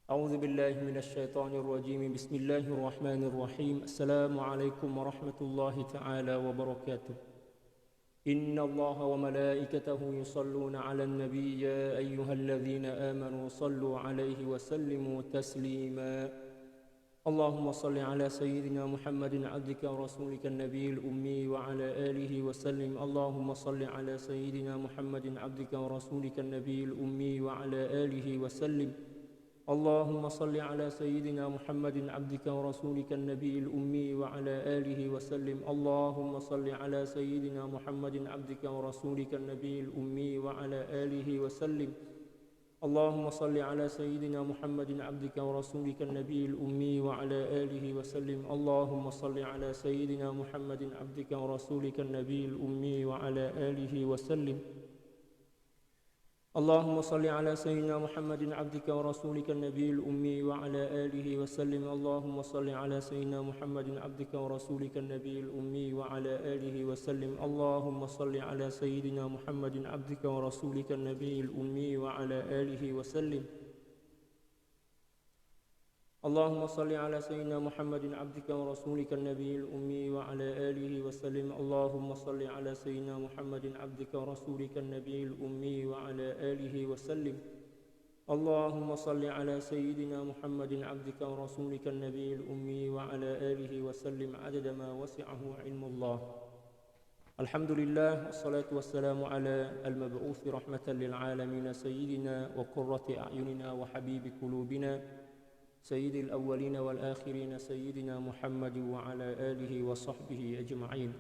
أعوذ بالله من الشيطان الرجيم بسم الله الرحمن الرحيم السلام عليكم ورحمة الله تعالى وبركاته إن الله وملائكته يصلون على النبي يا أيها الذين آمنوا صلوا عليه وسلموا تسليما اللهم صل على سيدنا محمد عبدك ورسولك النبي الأمي وعلى آله وسلم اللهم صل على سيدنا محمد عبدك ورسولك النبي الأمي وعلى آله وسلم اللهم صل على سيدنا محمد عبدك ورسولك النبي الأمي وعلى آله وسلم اللهم صل على سيدنا محمد عبدك ورسولك النبي الأمي وعلى آله وسلم اللهم صل على سيدنا محمد عبدك ورسولك النبي الأمي وعلى آله وسلم اللهم صل على سيدنا محمد عبدك ورسولك النبي الأمي وعلى آله وسلم اللهم صل على سيدنا محمد عبدك ورسولك النبي الأمي وعلى آله وسلم اللهم صل على سيدنا محمد عبدك ورسولك النبي الأمي وعلى آله وسلم اللهم صل على سيدنا محمد عبدك ورسولك النبي الأمي وعلى آله وسلم اللهم صل على سيدنا محمد عبدك ورسولك النبي الأمي وعلى آله وسلم اللهم صل على سيدنا محمد عبدك ورسولك النبي الأمي وعلى آله وسلم اللهم صل على سيدنا محمد عبدك ورسولك النبي الأمي وعلى آله وسلم عدد ما وسعه علم الله الحمد لله والصلاة والسلام على المبعوث رحمة للعالمين سيدنا وقرة أعيننا وحبيب قلوبنا سيد الأولين والآخرين سيدنا محمد وعلى آله وصحبه أجمعين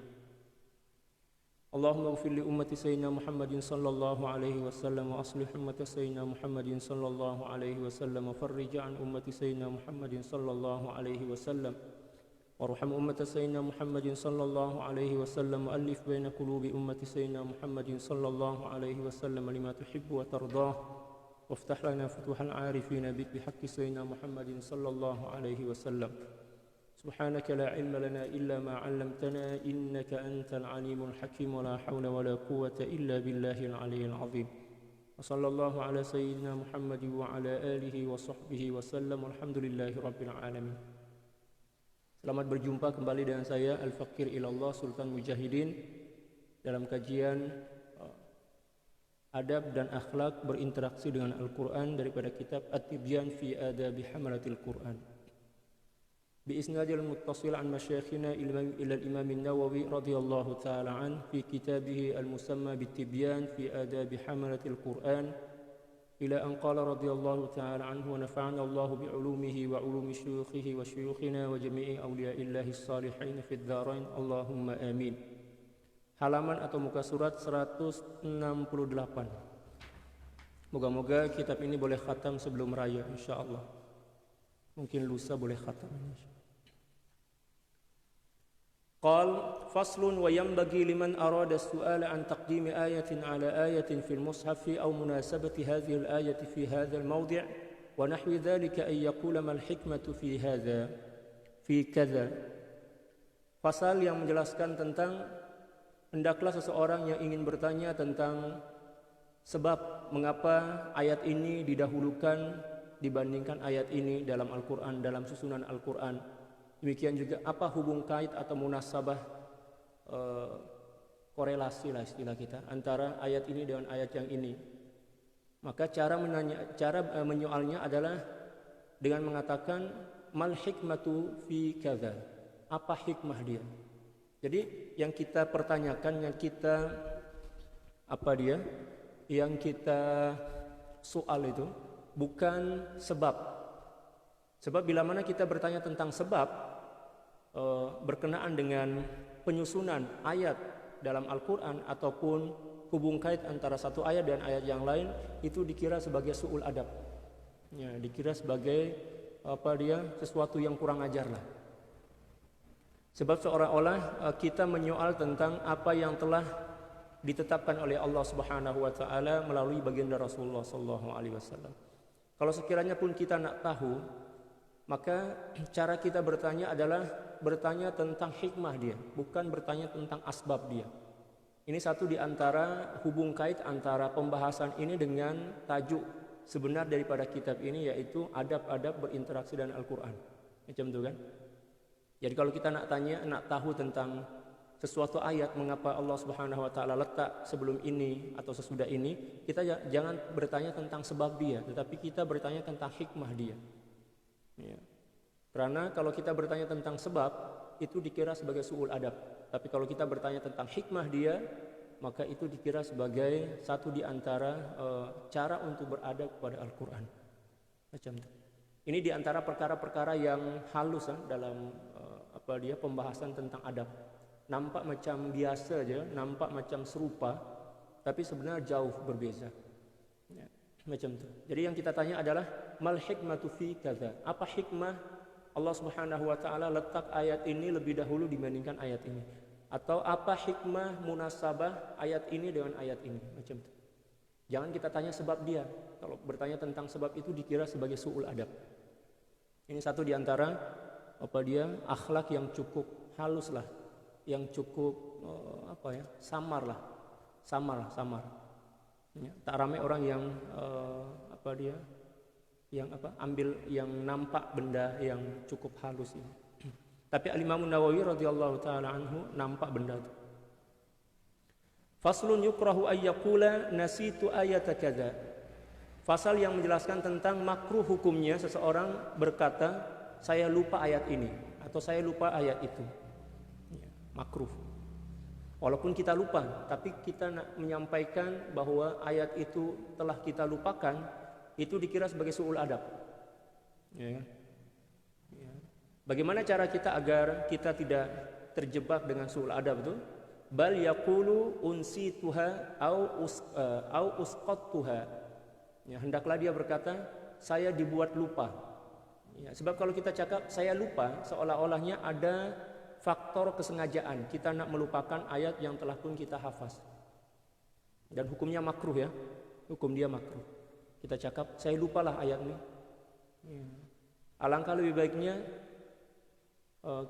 اللهم اغفر لأمة سيدنا محمد صلى الله عليه وسلم وأصلح أمة سيدنا محمد صلى الله عليه وسلم وفرج عن أمة سيدنا محمد صلى الله عليه وسلم وارحم أمة سيدنا محمد صلى الله عليه وسلم وألف بين قلوب أمة سيدنا محمد صلى الله عليه وسلم لما تحب وترضاه وافتح لنا فتوح العارفين بك بحق سيدنا محمد صلى الله عليه وسلم سبحانك لا علم لنا إلا ما علمتنا إنك أنت العليم الحكيم ولا حول ولا قوة إلا بالله العلي العظيم وصلى الله على سيدنا محمد وعلى آله وصحبه وسلم والحمد لله رب العالمين. Selamat berjumpa kembali dengan saya Al-Fakir Ilallah Sultan Mujahidin dalam kajian adab dan akhlak berinteraksi dengan Al-Quran daripada kitab At-Tibyan fi Adabi Hamalatil Quran biisnadil muttasil an masyayikhina ila al-Imam an-Nawawi radhiyallahu ta'ala an fi kitabih al-musamma bit-Tibyan fi Adabi Hamalatil Quran ila an qala radhiyallahu ta'ala anhu wa nafa'ana Allah bi'ulumihi wa ulumi syuyukhihi wa syuyukhina wa jami'i awliya'illahi as-salihin fid dharain Allahumma amin. Halaman atau muka surat 168. Moga-moga kitab ini boleh khatam sebelum raya insyaallah. Mungkin lusa boleh khatam insyaallah. Qal faslun wa yanbaghi liman arada as-su'ala an taqdim ayatin ala ayatin fil mushaf aw munasabati hadhihi al-ayati fi hadha al-mawdi' wa nahwi dhalika ay yaqula mal hikmatu fi hadha fi kadza. Pasal yang menjelaskan tentang hendaklah seseorang yang ingin bertanya tentang sebab mengapa ayat ini didahulukan dibandingkan ayat ini dalam Al-Quran, dalam susunan Al-Quran. Demikian juga apa hubung kait atau munasabah korelasi lah istilah kita antara ayat ini dengan ayat yang ini. Maka cara menyoalnya adalah dengan mengatakan mal hikmatu fi kadza. Apa hikmah dia? Jadi yang kita pertanyakan, yang kita soal itu bukan sebab. Sebab bila mana kita bertanya tentang sebab berkenaan dengan penyusunan ayat dalam Al-Quran ataupun hubung kait antara satu ayat dan ayat yang lain, itu dikira sebagai su'ul adab. Ya, dikira sebagai sesuatu yang kurang ajar lah. Sebab seolah-olah kita menyoal tentang apa yang telah ditetapkan oleh Allah Subhanahu wa taala melalui baginda Rasulullah sallallahu alaihi wasallam. Kalau sekiranya pun kita nak tahu, maka cara kita bertanya adalah bertanya tentang hikmah dia, bukan bertanya tentang asbab dia. Ini satu di antara hubung kait antara pembahasan ini dengan tajuk sebenar daripada kitab ini, yaitu adab-adab berinteraksi dengan Al-Quran. Macam itu kan. Jadi kalau kita nak tahu tentang sesuatu ayat, mengapa Allah Subhanahu wa taala letak sebelum ini atau sesudah ini, kita jangan bertanya tentang sebab dia, tetapi kita bertanya tentang hikmah dia. Ya. Karena kalau kita bertanya tentang sebab, itu dikira sebagai su'ul adab. Tapi kalau kita bertanya tentang hikmah dia, maka itu dikira sebagai satu di antara cara untuk beradab kepada Al-Quran. Macam itu. Ini di antara perkara-perkara yang halus dalam pembahasan tentang adab. Nampak macam biasa aja, nampak macam serupa, tapi sebenarnya jauh berbeza. Ya, macam itu. Jadi yang kita tanya adalah mal hikmatu fi kadza. Apa hikmah Allah Subhanahu wa taala letak ayat ini lebih dahulu dibandingkan ayat ini? Atau apa hikmah munasabah ayat ini dengan ayat ini? Macam itu. Jangan kita tanya sebab dia. Kalau bertanya tentang sebab itu dikira sebagai su'ul adab. Ini satu di antara akhlak yang cukup halus lah, yang cukup samar. Ya, tak ramai orang yang yang nampak benda yang cukup halus ini. Tapi Al-Imam Nawawi radhiyallahu taala anhu nampak benda itu. Faslun yukrahu ay yaqula nasitu ayata kadza. Fasal yang menjelaskan tentang makruh hukumnya seseorang berkata saya lupa ayat ini atau saya lupa ayat itu. Ya, makruh. Walaupun kita lupa, tapi kita nak menyampaikan bahwa ayat itu telah kita lupakan, itu dikira sebagai su'ul adab. Ya. Ya. Bagaimana cara kita agar kita tidak terjebak dengan su'ul adab itu? Bal yaqulu unsituha au usqattuha. Ya, hendaklah dia berkata saya dibuat lupa. Ya, sebab kalau kita cakap saya lupa, seolah-olahnya ada faktor kesengajaan. Kita nak melupakan ayat yang telah pun kita hafaz. Dan hukumnya makruh ya. Hukum dia makruh. Kita cakap saya lupalah ayat ini. Ya. Alangkah lebih baiknya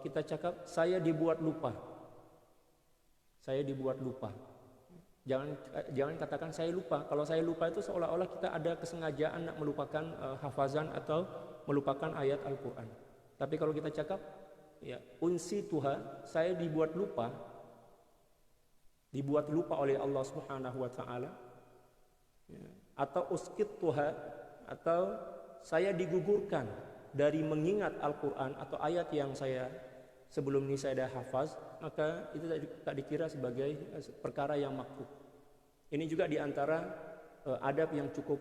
kita cakap saya dibuat lupa. Saya dibuat lupa. Jangan katakan saya lupa. Kalau saya lupa itu seolah-olah kita ada kesengajaan nak melupakan hafazan atau melupakan ayat Al-Quran. Tapi kalau kita cakap ya unsi Tuhan, saya dibuat lupa oleh Allah Subhanahu wa taala. Ya. Atau uskit Tuhan, atau saya digugurkan dari mengingat Al-Quran atau ayat yang saya sebelum ini saya dah hafaz, maka itu tak dikira sebagai perkara yang makruh. Ini juga diantara adab yang cukup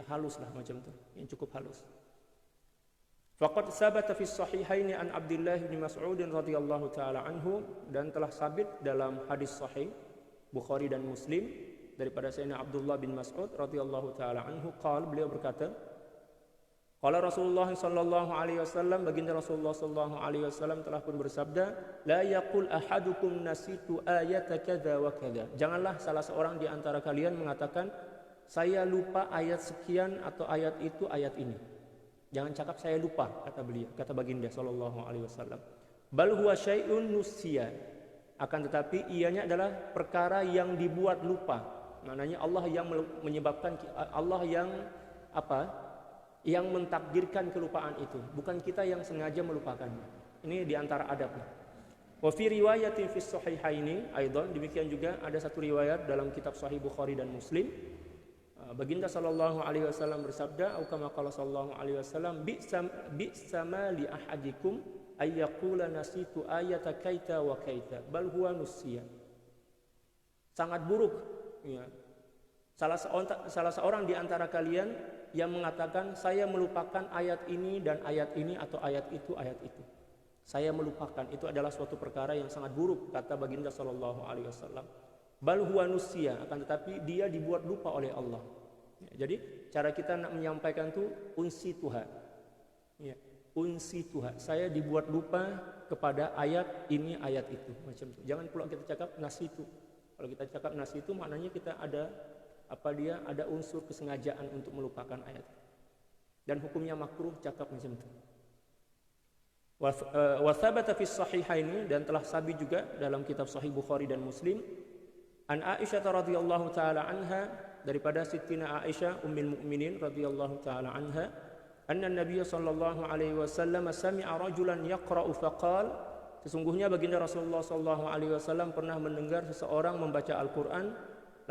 halus lah macam tu, yang cukup halus. Faqad sabata fi sahihaini an Abdullah bin Mas'ud radhiyallahu taala anhu, dan telah sabit dalam hadis sahih Bukhari dan Muslim daripada Sayyidina Abdullah bin Mas'ud radhiyallahu taala anhu beliau berkata, qala Rasulullah sallallahu alaihi wasallam, baginda Rasulullah sallallahu alaihi wasallam telah pun bersabda, la yaqul ahadukum nasitu ayata kadza wa kadza. Janganlah salah seorang di antara kalian mengatakan saya lupa ayat sekian atau ayat itu ayat ini. Jangan cakap saya lupa, kata baginda sallallahu alaihi wasallam. Bal huwa syai'un nusiya. Akan tetapi ianya adalah perkara yang dibuat lupa. Maknanya Allah yang menyebabkan, Allah yang yang mentakdirkan kelupaan itu, bukan kita yang sengaja melupakannya. Ini diantara adabnya. Wa fi riwayatin fi sahihaini aidan, demikian juga ada satu riwayat dalam kitab Sahih Bukhari dan Muslim. Baginda sallallahu alaihi wasallam bersabda, atau kama qala sallallahu alaihi wasallam, bi'sa ma li ahadikum ay yaqula nasitu ayata kaita wa kaita bal huwa nusiya. Sangat buruk ya. Salah seorang di antara kalian yang mengatakan saya melupakan ayat ini dan ayat ini atau ayat itu ayat itu. Saya melupakan, itu adalah suatu perkara yang sangat buruk, kata baginda sallallahu alaihi wasallam. Bal huwa nusiya, akan tetapi dia dibuat lupa oleh Allah. Ya, jadi cara kita nak menyampaikan itu unsi Tuhan. Ya, unsi Tuhan. Saya dibuat lupa kepada ayat ini ayat itu, macam itu. Jangan pula kita cakap nasitu. Kalau kita cakap nasitu maknanya kita ada ada unsur kesengajaan untuk melupakan ayat. Dan hukumnya makruh cakap macam itu. Wa thabata fi sahihaini, dan telah sabit juga dalam kitab Sahih Bukhari dan Muslim, an Aisyah radhiyallahu taala anha daripada Sittina Aisyah ummul mukminin radhiyallahu taala anha, anna Nabiy sallallahu alaihi wasallam sami'a rajulan yaqra'u faqala, sesungguhnya baginda Rasulullah sallallahu alaihi wasallam pernah mendengar seseorang membaca Al-Qur'an,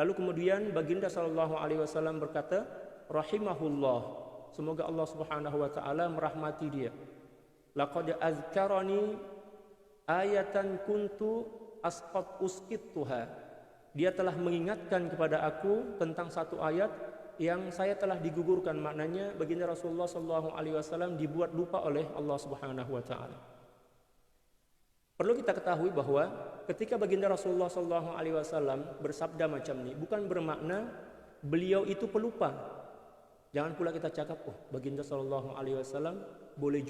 lalu kemudian baginda sallallahu alaihi wasallam berkata, rahimahullah, semoga Allah Subhanahu wa taala merahmati dia. Laqad azkarani ayatan kuntu asqat uskittuha, dia telah mengingatkan kepada aku tentang satu ayat yang saya telah digugurkan. Maknanya baginda Rasulullah sallallahu alaihi wasallam dibuat lupa oleh Allah Subhanahu wa taala. Perlu kita ketahui bahwa ketika baginda Rasulullah sallallahu alaihi wasallam bersabda macam ini, bukan bermakna beliau itu pelupa. Jangan pula kita cakap, oh baginda sallallahu alaihi wasallam boleh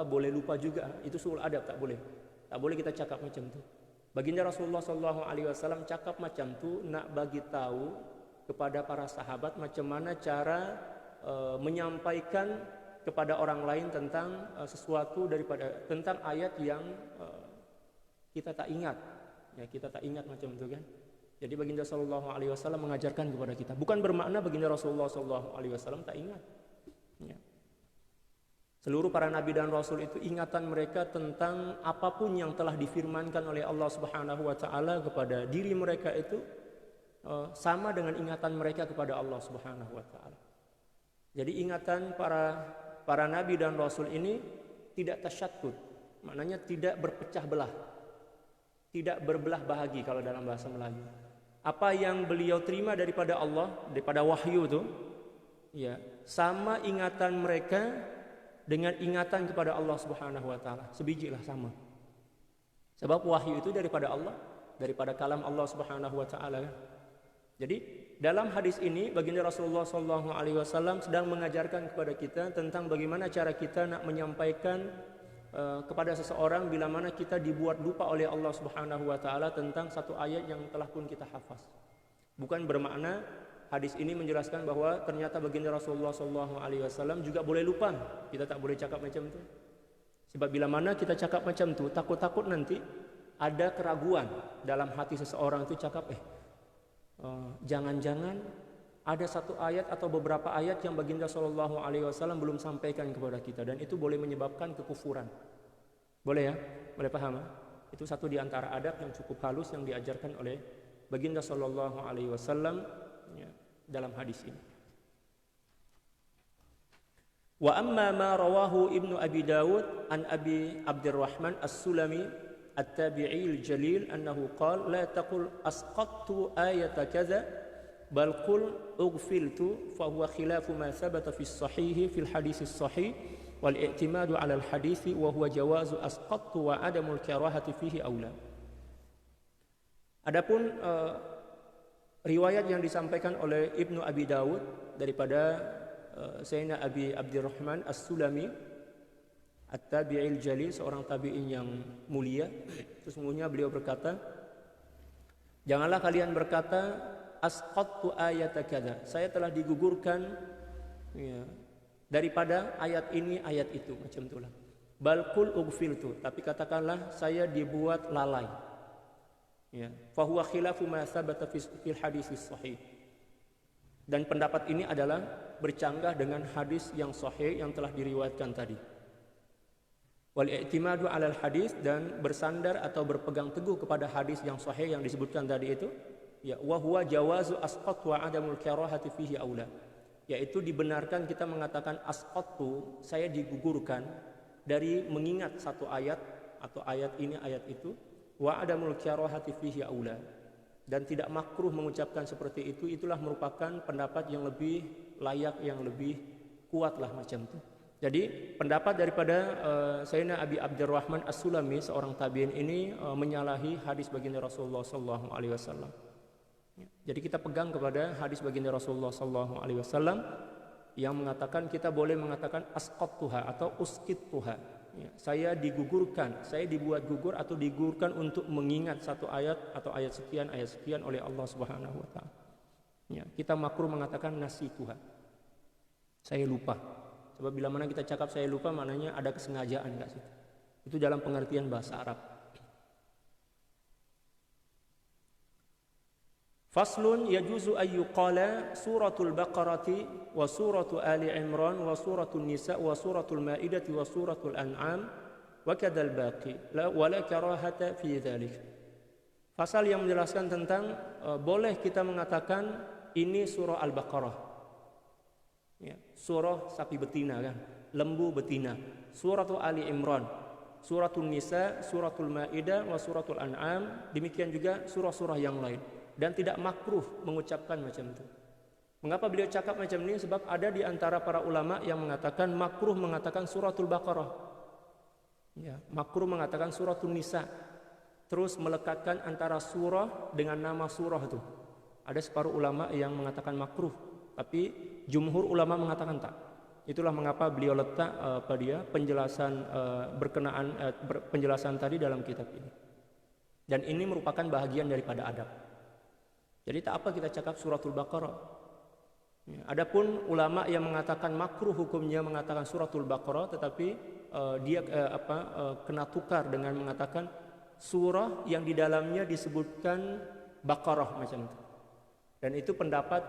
boleh lupa juga. Itu sul adab, tak boleh. Tak boleh kita cakap macam itu. Baginda Rasulullah sallallahu alaihi wasallam cakap macam itu nak bagi tahu kepada para sahabat macam mana cara menyampaikan kepada orang lain tentang sesuatu tentang ayat yang kita tak ingat. Ya, kita tak ingat macam itu kan. Jadi baginda sallallahu alaihi wasallam mengajarkan kepada kita, bukan bermakna baginda Rasulullah sallallahu alaihi wasallam tak ingat. Ya. Seluruh para nabi dan rasul itu ingatan mereka tentang apapun yang telah difirmankan oleh Allah Subhanahu wa taala kepada diri mereka itu sama dengan ingatan mereka kepada Allah Subhanahu wa taala. Jadi ingatan para nabi dan rasul ini tidak tasyattut, maknanya tidak berpecah belah. Tidak berbelah bahagi kalau dalam bahasa Melayu. Apa yang beliau terima daripada Allah, daripada wahyu itu, ya, sama ingatan mereka dengan ingatan kepada Allah Subhanahu wa taala. Sebijilah sama. Sebab wahyu itu daripada Allah, daripada kalam Allah Subhanahu wa taala. Jadi dalam hadis ini baginda Rasulullah sallallahu alaihi wasallam sedang mengajarkan kepada kita tentang bagaimana cara kita nak menyampaikan kepada seseorang bila mana kita dibuat lupa oleh Allah Subhanahu wa taala tentang satu ayat yang telah pun kita hafaz. Bukan bermakna hadis ini menjelaskan bahwa ternyata baginda Rasulullah sallallahu alaihi wasallam juga boleh lupa. Kita tak boleh cakap macam itu. Sebab bila mana kita cakap macam itu, takut-takut nanti ada keraguan dalam hati seseorang itu cakap jangan-jangan ada satu ayat atau beberapa ayat yang baginda sallallahu alaihi wasallam belum sampaikan kepada kita, dan itu boleh menyebabkan kekufuran. Boleh ya? Boleh paham? Itu satu di antara adab yang cukup halus yang diajarkan oleh baginda sallallahu alaihi wasallam ya, dalam hadis ini. Wa amma ma rawahu Ibnu Abi Dawud an Abi Abdurrahman As-Sulami at-Tabi'i al-Jalil annahu qala la taqul asqattu ayata kadza bal qul ughfiltu fa huwa khilafu ma thabata fi as-sahih fi al-hadits as-sahih wal i'timadu 'ala al-hadits wa huwa jawazu asqattu wa adamul karahati fihi aula. Adapun riwayat yang disampaikan oleh Ibnu Abi Dawud daripada Sayyidina Abi Abdurrahman As-Sulami At-Tabi'il Jalil, seorang tabi'in yang mulia, sesungguhnya beliau berkata, janganlah kalian berkata asqattu ayata kadza, saya telah digugurkan ya, daripada ayat ini ayat itu, macam itulah. Bal qul ughfiltu, tapi katakanlah saya dibuat lalai. Ya, fa huwa khilafu ma thabata fil hadis sahih. Dan pendapat ini adalah bercanggah dengan hadis yang sahih yang telah diriwayatkan tadi. Wal i'timadu 'alal hadis, dan bersandar atau berpegang teguh kepada hadis yang sahih yang disebutkan tadi itu, ya, wa huwa jawazu asqat wa adamul karahati fihi aula, yaitu dibenarkan kita mengatakan asqattu, saya digugurkan dari mengingat satu ayat atau ayat ini ayat itu, wa adamul karahati fihi aula, dan tidak makruh mengucapkan seperti itu, itulah merupakan pendapat yang lebih layak, yang lebih kuatlah macam itu. Jadi pendapat daripada Sayyidina Abi Abdurrahman As-Sulami, seorang tabi'in ini menyalahi hadis baginda Rasulullah sallallahu alaihi wasallam. Jadi kita pegang kepada hadis baginda Rasulullah sallallahu alaihi wasallam yang mengatakan kita boleh mengatakan asqattuha atau uskittuha. Ya, saya digugurkan, saya dibuat gugur atau digugurkan untuk mengingat satu ayat atau ayat sekian oleh Allah Subhanahu wa taala. Ya, kita makruh mengatakan nasituha. Saya lupa. Sebab bila mana kita cakap saya lupa, maknanya ada kesengajaan enggak sih? Itu dalam pengertian bahasa Arab. Faslun yajuzu ayyuqala suratul Baqarati wa suratu Ali Imran wa suratul Nisa wa suratul Maidati wa suratul An'am wa kadzal baqi wa la karahata fi dzalik. Pasal yang menjelaskan tentang boleh kita mengatakan ini surah Al-Baqarah. Ya, surah sapi betina kan, lembu betina. Suratul Ali Imran, suratul Nisa, suratul Maidah wa suratul An'am, demikian juga surah-surah yang lain. Dan tidak makruh mengucapkan macam itu. Mengapa beliau cakap macam ini? Sebab ada di antara para ulama yang mengatakan makruh mengatakan suratul Baqarah. Ya, makruh mengatakan suratul Nisa. Terus melekatkan antara surah dengan nama surah itu. Ada separuh ulama yang mengatakan makruh, tapi jumhur ulama mengatakan tak. Itulah mengapa beliau letak penjelasan penjelasan tadi dalam kitab ini. Dan ini merupakan bahagian daripada adab. Jadi tak apa kita cakap suratul Baqarah. Ya, adapun ulama yang mengatakan makruh hukumnya mengatakan suratul Baqarah, tetapi dia kena tukar dengan mengatakan surah yang di dalamnya disebutkan Baqarah macam itu. Dan itu pendapat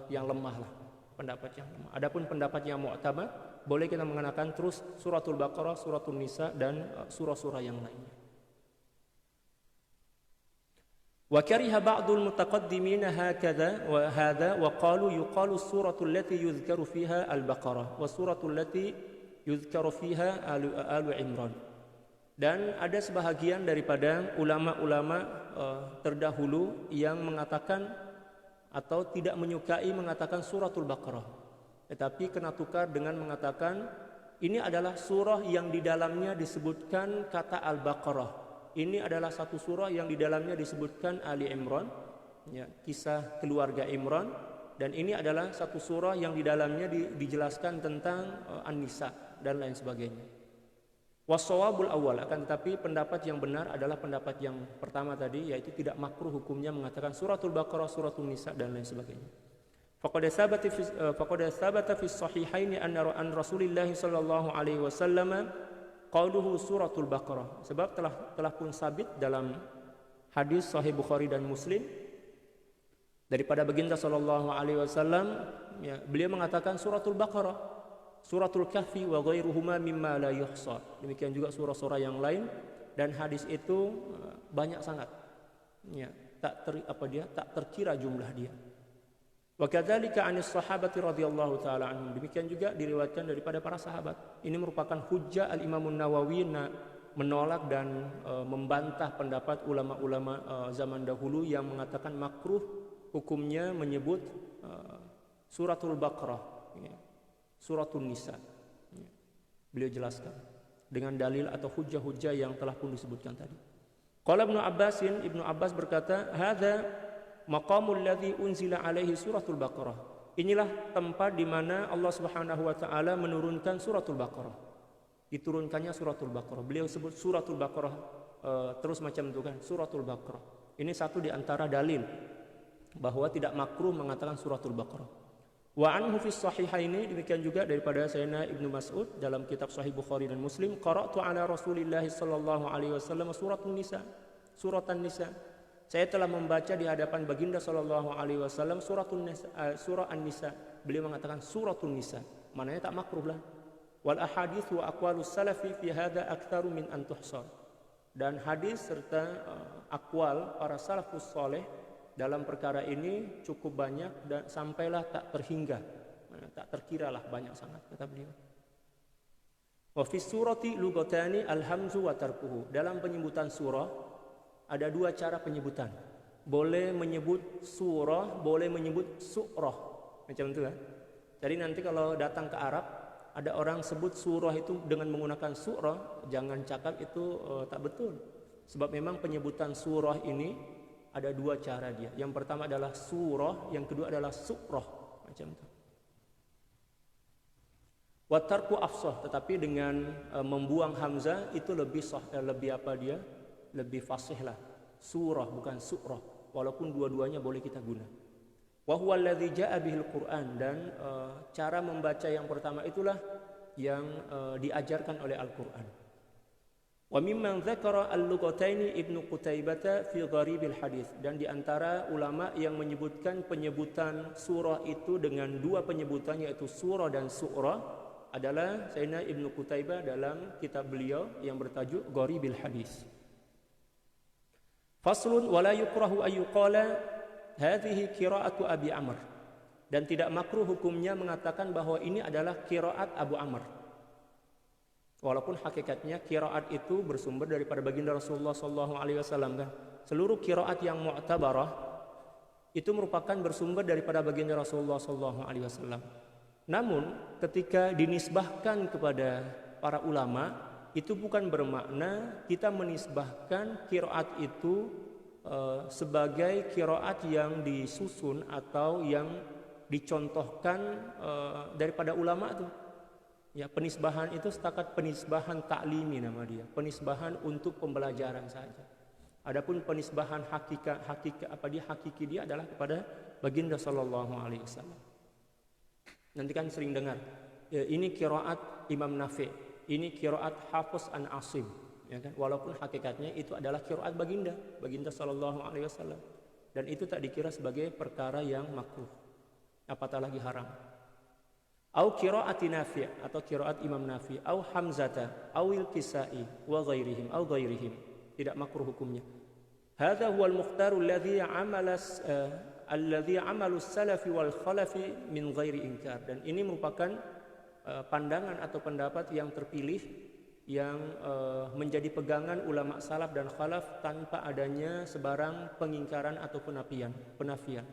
yang lemah lah, pendapat yang lemah. Adapun pendapat yang mu'tamad, boleh kita mengatakan terus suratul Baqarah, suratul Nisa dan surah-surah yang lainnya. Wa kariha ba'dul mutaqaddimin hakadha wa hadha wa qalu yuqalu suratul lati yuzkaru fiha al-Baqarah wa suratul lati yuzkaru fiha Alu Imran. Dan ada sebahagian daripada ulama-ulama terdahulu yang mengatakan atau tidak menyukai mengatakan suratul Baqarah, tetapi kena tukar dengan mengatakan ini adalah surah yang di dalamnya disebutkan kata Al-Baqarah. Ini adalah satu surah yang di dalamnya disebutkan Ali Imran, ya, kisah keluarga Imran, dan ini adalah satu surah yang di dalamnya dijelaskan tentang An-Nisa dan lain sebagainya. Wasawabul awal, akan tetapi pendapat yang benar adalah pendapat yang pertama tadi, yaitu tidak makruh hukumnya mengatakan suratul Baqarah, suratul Nisa dan lain sebagainya. Faqad sabata fi sahihaini an Rasulillah sallallahu alaihi wasallam qauluhu suratul Baqarah. Sebab telah pun sabit dalam hadis sahih Bukhari dan Muslim daripada baginda sallallahu alaihi wasallam, ya, beliau mengatakan suratul Baqarah, suratul Kahfi wa ghairuhuma mimma la yuhsa. Demikian juga surah-surah yang lain, dan hadis itu banyak sangat. Ya, tak terkira jumlah dia. Wa kadzalika 'anis sahabati radhiyallahu taala anhum. Demikian juga diriwayatkan daripada para sahabat. Ini merupakan hujjah Al-Imam An-Nawawi menolak dan membantah pendapat ulama-ulama zaman dahulu yang mengatakan makruh hukumnya menyebut suratul Baqarah, ya, suratul Nisa. Ya. Beliau jelaskan dengan dalil atau hujjah-hujjah yang telah pun disebutkan tadi. Qala Ibnu Abbas berkata, "Hadza maqamul ladzi unzila alaihi suratul Baqarah." Inilah tempat di mana Allah Subhanahu wa taala menurunkan suratul Baqarah. Diturunkannya suratul Baqarah. Beliau sebut suratul Baqarah terus macam itu kan, suratul Baqarah. Ini satu di antara dalil bahwa tidak makruh mengatakan suratul Baqarah. Wa anhu fi sahihaini, demikian juga daripada Sayyidina Ibnu Mas'ud dalam kitab Sahih Bukhari dan Muslim, qara'tu ala Rasulillah sallallahu alaihi wasallam suratul Nisa, suratan Nisa. Saya telah membaca di hadapan baginda sallallahu alaihi wasallam surah An-Nisa. Beliau mengatakan suratul Nisa. Maknanya tak makruh lah. Wal ahadits wa aqwalus salafi fi hadza aktsaru min an tuhsar. Dan hadis serta akwal para salafus saleh dalam perkara ini cukup banyak dan sampailah tak terhingga. Tak terkiralah banyak sangat, kata beliau. Wa fi surati lugatani al-hamzu wa tarkuhu. Dalam penyebutan surah ada dua cara penyebutan. Boleh menyebut surah, boleh menyebut surah. Macam itu kan. Jadi nanti kalau datang ke Arab, ada orang sebut surah itu dengan menggunakan surah, jangan cakap itu tak betul. Sebab memang penyebutan surah ini ada dua cara dia. Yang pertama adalah surah, yang kedua adalah surah. Macam itu. Wa tarku afsah, tetapi dengan membuang hamzah itu lebih lebih fasih lah. Surah bukan surah, walaupun dua-duanya boleh kita guna. Wa huwa alladzi jaa bihil Qur'an, dan cara membaca yang pertama itulah yang diajarkan oleh Al-Qur'an. Wa mimman dzakara al-lughataini Ibnu Qutaibah fi gharibil hadis, dan di antara ulama yang menyebutkan penyebutan surah itu dengan dua penyebutan yaitu surah dan su'rah adalah Sayyidina Ibnu Qutaibah dalam kitab beliau yang bertajuk Gharibil Hadis. Faslun wa la yukrahu ay yuqala hadhihi qira'atu Abi Amr, dan tidak makruh hukumnya mengatakan bahwa ini adalah qiraat Abu Amr. Walaupun hakikatnya qiraat itu bersumber daripada baginda Rasulullah SAW kan. Seluruh qiraat yang mu'tabarah itu merupakan bersumber daripada baginda Rasulullah SAW. Namun ketika dinisbahkan kepada para ulama, itu bukan bermakna kita menisbahkan qiraat itu sebagai qiraat yang disusun atau yang dicontohkan daripada ulama itu. Ya, penisbahan itu setakat penisbahan taklimi nama dia, penisbahan untuk pembelajaran saja. Adapun penisbahan hakiki dia adalah kepada baginda sallallahu alaihi wasallam. Nanti kan sering dengar, ya, ini qiraat Imam Nafi', ini qiraat Hafiz an Asim, ya kan? Walaupun hakikatnya itu adalah qiraat baginda sallallahu alaihi wasallam. Dan itu tak dikira sebagai perkara yang makruh, apatah lagi haram. Au qiraati Nafi' atau qiraat Imam Nafi' au Hamzata awil Kisai wa ghairihim au ghairihim, tidak makruh hukumnya. Hadza huwal mukhtaru alladhi amalu salafi wal khalafi min ghairi inkar, dan ini merupakan pandangan atau pendapat yang terpilih yang menjadi pegangan ulama salaf dan khalaf tanpa adanya sebarang pengingkaran atau penafian.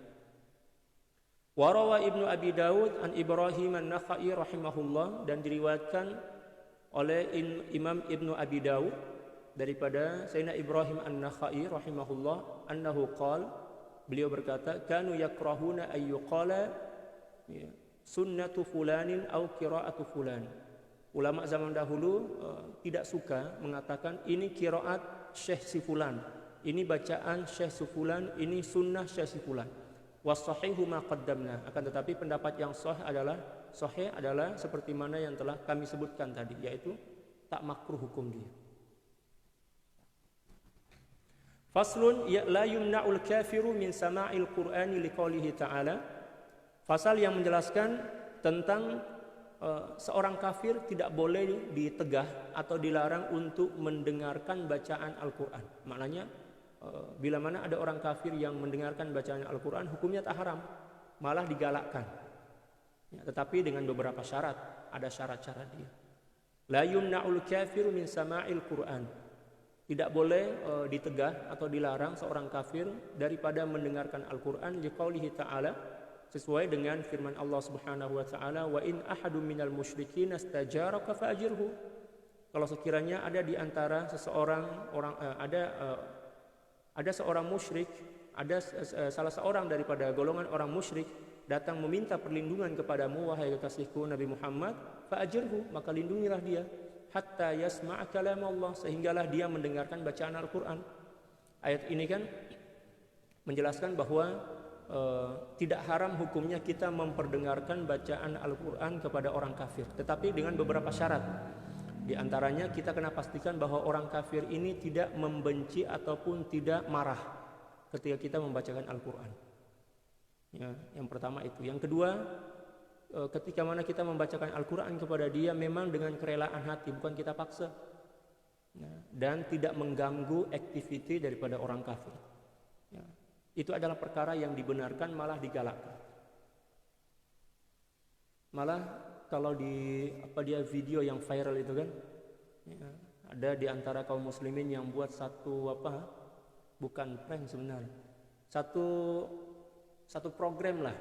Warawa Ibnu Abi Daud an Ibrahim an-Nakhai rahimahullah, dan diriwayatkan oleh Imam Ibnu Abi Daud daripada Sayyidina Ibrahim an-Nakhai rahimahullah annahu qala, beliau berkata, kanu yakrahuna ay yuqala sunnatu fulanin au qiraatu fulan. Ulama zaman dahulu tidak suka mengatakan ini qiraat Syekh si fulan, ini bacaan Syekh si fulan, ini sunnah Syekh si fulan. Was-sahihu ma qaddamna, akan tetapi pendapat yang sahih adalah seperti mana yang telah kami sebutkan tadi, yaitu tak makruh hukum dia. Faslun la yumna'ul kafiru min sama'il Qur'ani liqaulihi ta'ala. Fasal yang menjelaskan tentang seorang kafir tidak boleh ditegah atau dilarang untuk mendengarkan bacaan Al-Qur'an. Maknanya bila mana ada orang kafir yang mendengarkan bacaan Al-Quran, hukumnya tak haram, malah digalakkan, ya, tetapi dengan beberapa syarat. Ada syarat-syarat dia. La yumna'ul kafiru min sama'il Quran, tidak boleh ditegah atau dilarang seorang kafir daripada mendengarkan Al-Quran liqaulihi ta'ala, sesuai dengan firman Allah Subhanahu wa taala, wa in ahadum minal musyrikin istajaraka fa'ajirhu. Kalau sekiranya ada di antara ada seorang musyrik, ada salah seorang daripada golongan orang musyrik datang meminta perlindungan kepadamu wahai kekasihku Nabi Muhammad, fa'ajirhu, maka lindungilah dia, hatta yasma'a kalam Allah, sehinggalah dia mendengarkan bacaan Al-Quran. Ayat ini kan menjelaskan bahwa tidak haram hukumnya kita memperdengarkan bacaan Al-Quran kepada orang kafir, tetapi dengan beberapa syarat. Di antaranya kita kena pastikan bahwa orang kafir ini tidak membenci ataupun tidak marah ketika kita membacakan Al-Quran. Ya, yang pertama itu. Yang kedua, ketika mana kita membacakan Al-Quran kepada dia memang dengan kerelaan hati, bukan kita paksa. Ya, dan tidak mengganggu aktiviti daripada orang kafir. Ya, itu adalah perkara yang dibenarkan, malah digalakkan. Malah kalau di video yang viral itu kan, ya, ada di antara kaum muslimin yang buat satu bukan prank sebenarnya, satu program lah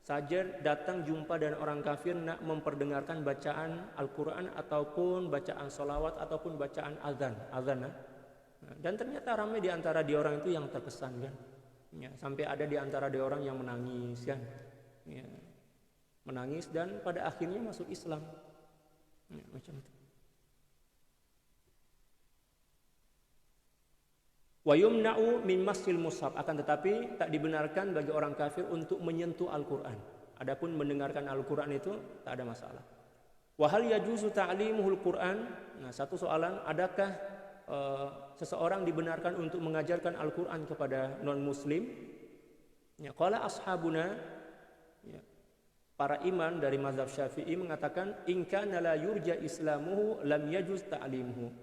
saja, datang jumpa dengan orang kafir nak memperdengarkan bacaan Al-Quran ataupun bacaan solawat ataupun bacaan azan. Dan ternyata ramai di antara dia orang itu yang terkesan kan, ya, sampai ada di antara dia orang yang menangis kan, ya, menangis dan pada akhirnya masuk Islam, ya, macam itu. Wa yumna'u min masil mushaf, akan tetapi tak dibenarkan bagi orang kafir untuk menyentuh Al-Quran. Adapun mendengarkan Al-Quran itu tak ada masalah. Wa hal yajuzu ta'limuhul Quran? Nah, satu soalan, adakah seseorang dibenarkan untuk mengajarkan Al-Quran kepada non-Muslim. Ya, qala ashabuna, ya, para imam dari mazhab Syafi'i mengatakan in kana la yurja islamuhu lam yajuz ta'limuhu.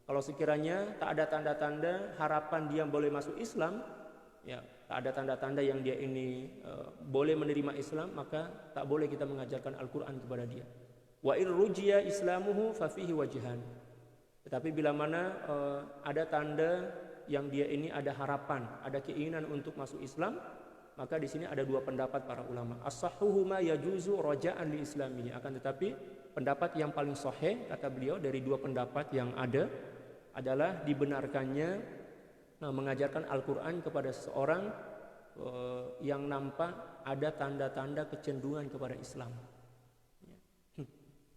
Kalau sekiranya tak ada tanda-tanda harapan dia boleh masuk Islam, ya, tak ada tanda-tanda yang dia ini boleh menerima Islam, maka tak boleh kita mengajarkan Al-Quran kepada dia. Wa in rujiya islamuhu fa fihi wajhan. Tetapi bila mana ada tanda yang dia ini ada harapan, ada keinginan untuk masuk Islam, maka di sini ada dua pendapat para ulama. As-sahhuhu ma yajuzu raja'an li islamihi. Akan tetapi pendapat yang paling sahih kata beliau dari dua pendapat yang ada adalah dibenarkannya mengajarkan Al-Quran kepada seseorang yang nampak ada tanda-tanda kecenderungan kepada Islam,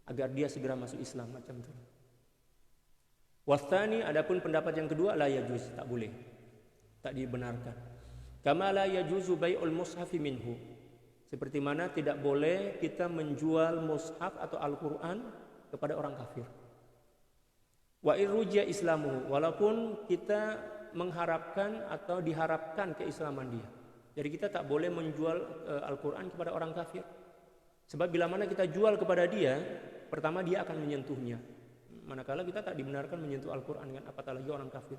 agar dia segera masuk Islam macam itu. Wasani, adapun pendapat yang kedua, la yajuz, tak boleh, tak dibenarkan. Kama la yajuzu bai'ul mushafi minhu, seperti mana tidak boleh kita menjual mushaf atau Al-Quran kepada orang kafir. Wa irruja islamuhu, walaupun kita mengharapkan atau diharapkan keislaman dia. Jadi kita tak boleh menjual Al-Quran kepada orang kafir. Sebab bila mana kita jual kepada dia, pertama dia akan menyentuhnya. Manakala kita tak dibenarkan menyentuh Al-Quran, kan, apatah lagi orang kafir.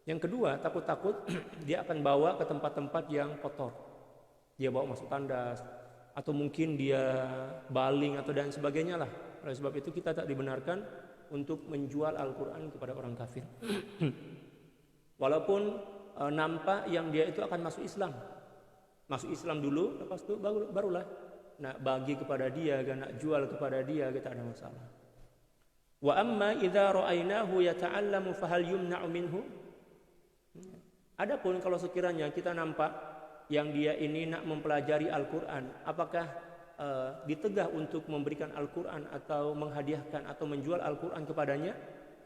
Yang kedua, takut-takut dia akan bawa ke tempat-tempat yang kotor. Dia bawa masuk tandas, atau mungkin dia baling atau dan sebagainya lah. Oleh sebab itu kita tak dibenarkan untuk menjual Al-Quran kepada orang kafir. Walaupun nampak yang dia itu akan masuk Islam. Masuk Islam dulu, lepas itu barulah nak bagi kepada dia, nak jual kepada dia, kita ada masalah. Wa amma idza ra'ainahu yata'allamu fahal yumna'u minhu. Adapun kalau sekiranya kita nampak yang dia ini nak mempelajari Al-Quran, apakah ditegah untuk memberikan Al-Quran atau menghadiahkan atau menjual Al-Quran kepadanya?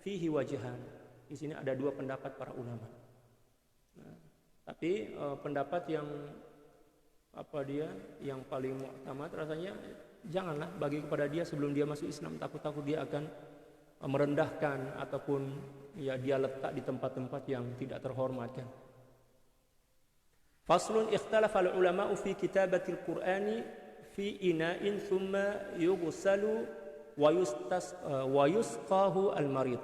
Fihi wajhan. Di sini ada dua pendapat para ulama. Nah, tapi pendapat yang yang paling mu'tamad rasanya janganlah bagi kepada dia sebelum dia masuk Islam, takut-takut dia akan merendahkan ataupun ya dia letak di tempat-tempat yang tidak terhormatkan. Faslun ikhtalafa al-ulama'u fi kitabatil Qur'ani fi ina'in thumma yughsalu wa yusqahu al-marid.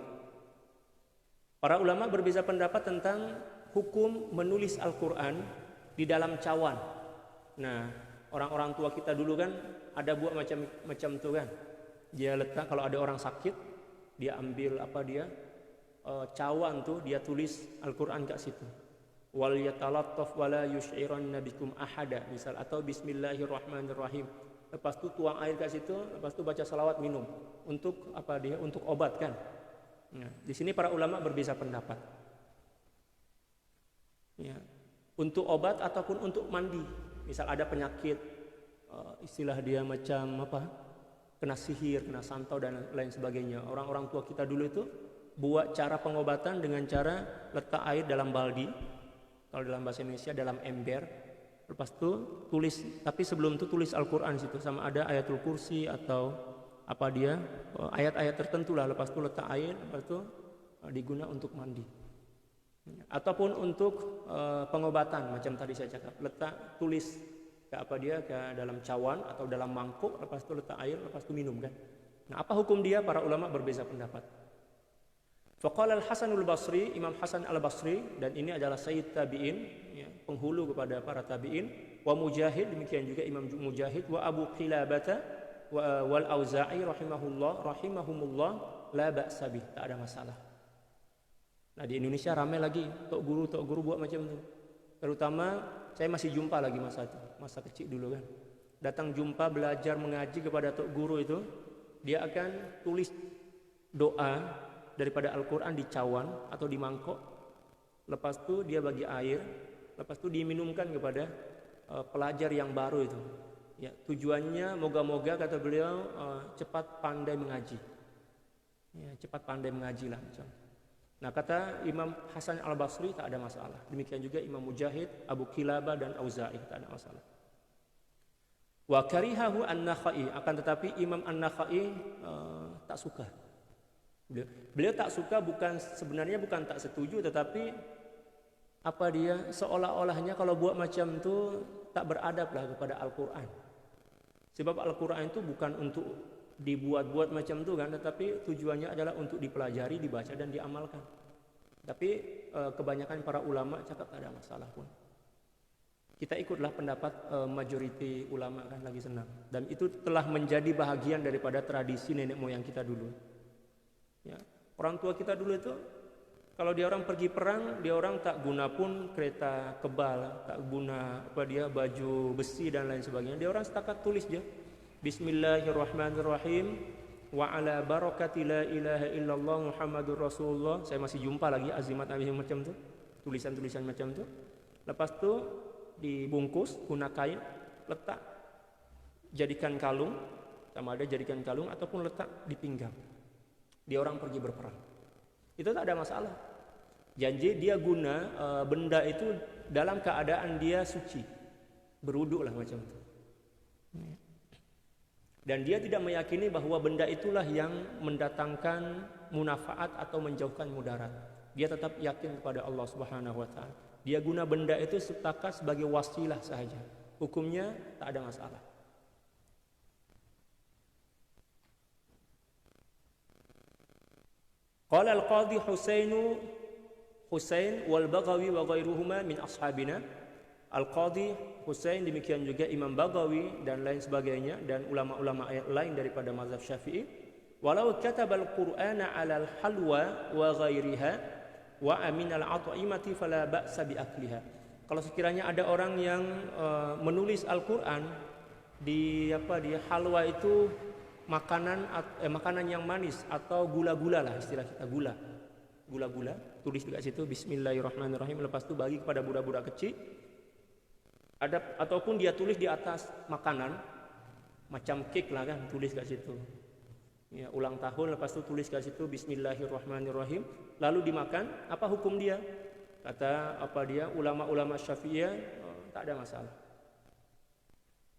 Para ulama berbeza pendapat tentang hukum menulis Al-Quran di dalam cawan. Nah, orang-orang tua kita dulu kan ada buat macam itu kan. Dia letak kalau ada orang sakit, dia ambil cawan tuh, dia tulis Al-Quran kat situ. Wal yatalattaf wala yush'iranna bikum ahada, misal, atau bismillahirrahmanirrahim. Lepas tu tuang air kat situ, lepas tu baca salawat, minum. Untuk untuk obat kan. Nah, di sini para ulama berbeza pendapat. Ya, untuk obat ataupun untuk mandi. Misal ada penyakit, istilah dia macam kena sihir, kena santau dan lain sebagainya. Orang-orang tua kita dulu itu buat cara pengobatan dengan cara letak air dalam baldi, kalau dalam bahasa Indonesia dalam ember. Lepas itu tulis, tapi sebelum itu tulis Al-Quran situ, sama ada ayatul kursi atau ayat-ayat tertentu lah. Lepas itu letak air, lepas itu diguna untuk mandi. Ataupun untuk pengobatan macam tadi saya cakap, tulis ke dalam cawan atau dalam mangkuk, lepas itu letak air, lepas itu minum kan. Nah, apa hukum dia? Para ulama berbeza pendapat. Faqala al-Hasanul Basri, Imam Hasan al-Basri, dan ini adalah Sayyid Tabi'in, ya, penghulu kepada para tabi'in, wa Mujahid, demikian juga Imam Mujahid, wa Abu Qilabata wal Auza'i rahimahumullah, la ba'sa bih, tak ada masalah. Nah, di Indonesia ramai lagi tok guru buat macam itu. Terutama saya masih jumpa lagi masa kecil dulu kan. Datang jumpa belajar mengaji kepada tok guru itu, dia akan tulis doa daripada Al-Quran di cawan atau di mangkok. Lepas itu dia bagi air, lepas itu diminumkan kepada pelajar yang baru itu. Ya, tujuannya moga-moga kata beliau cepat pandai mengaji. Ya, cepat pandai mengaji lah macam. Nah, kata Imam Hasan al-Basri tak ada masalah. Demikian juga Imam Mujahid, Abu Qilabah dan Auza'i, tak ada masalah. Wa karihahu an-Nakhai, akan tetapi Imam an-Nakhai tak suka. Beliau tak suka sebenarnya bukan tak setuju, tetapi seolah-olahnya kalau buat macam itu tak beradab lah kepada Al-Quran. Sebab Al-Quran itu bukan untuk dibuat-buat macam itu kan, tetapi tujuannya adalah untuk dipelajari, dibaca dan diamalkan. Tapi kebanyakan para ulama cakap tak ada masalah pun. Kita ikutlah pendapat majoriti ulama kan, lagi senang. Dan itu telah menjadi bahagian daripada tradisi nenek moyang kita dulu. Ya, orang tua kita dulu itu kalau dia orang pergi perang, dia orang tak guna pun kereta kebal, tak guna baju besi dan lain sebagainya. Dia orang setakat tulis je. Bismillahirrahmanirrahim. Wa ala barakati la ilaha illallah Muhammadur Rasulullah. Saya masih jumpa lagi azimat macam tu, tulisan-tulisan macam tu. Lepas tu dibungkus guna kain, letak, jadikan kalung, sama ada jadikan kalung ataupun letak di pinggang. Dia orang pergi berperang, itu tak ada masalah. Janji dia guna benda itu dalam keadaan dia suci, berwuduk lah macam itu. Dan dia tidak meyakini bahwa benda itulah yang mendatangkan munafaat atau menjauhkan mudarat. Dia tetap yakin kepada Allah Subhanahu wa taala. Dia guna benda itu setakat sebagai wasilah sahaja. Hukumnya tak ada masalah. Qala al-Qadhi Husain wal Baghawi wa ghairuhuma min ashabina. Al-Qadhi Husain, demikian juga Imam Baghawi dan lain sebagainya, dan ulama-ulama lain daripada mazhab Syafi'i, walau kataba al-Qur'ana 'ala al-halwa wa ghairiha wa amin al-at'imati fala ba'sa bi akliha. Kalau sekiranya ada orang yang menulis Al-Qur'an di halwa itu makanan yang manis atau gula-gula lah, istilah kita gula-gula, tulis dekat situ Bismillahirrahmanirrahim, lepas tu bagi kepada budak-budak kecil. Ataupun dia tulis di atas makanan macam kek lah kan, tulis kat situ ya, ulang tahun, lepas tu tulis kat situ Bismillahirrahmanirrahim, lalu dimakan. Apa hukum dia? Kata ulama-ulama Syafi'iyah, tak ada masalah.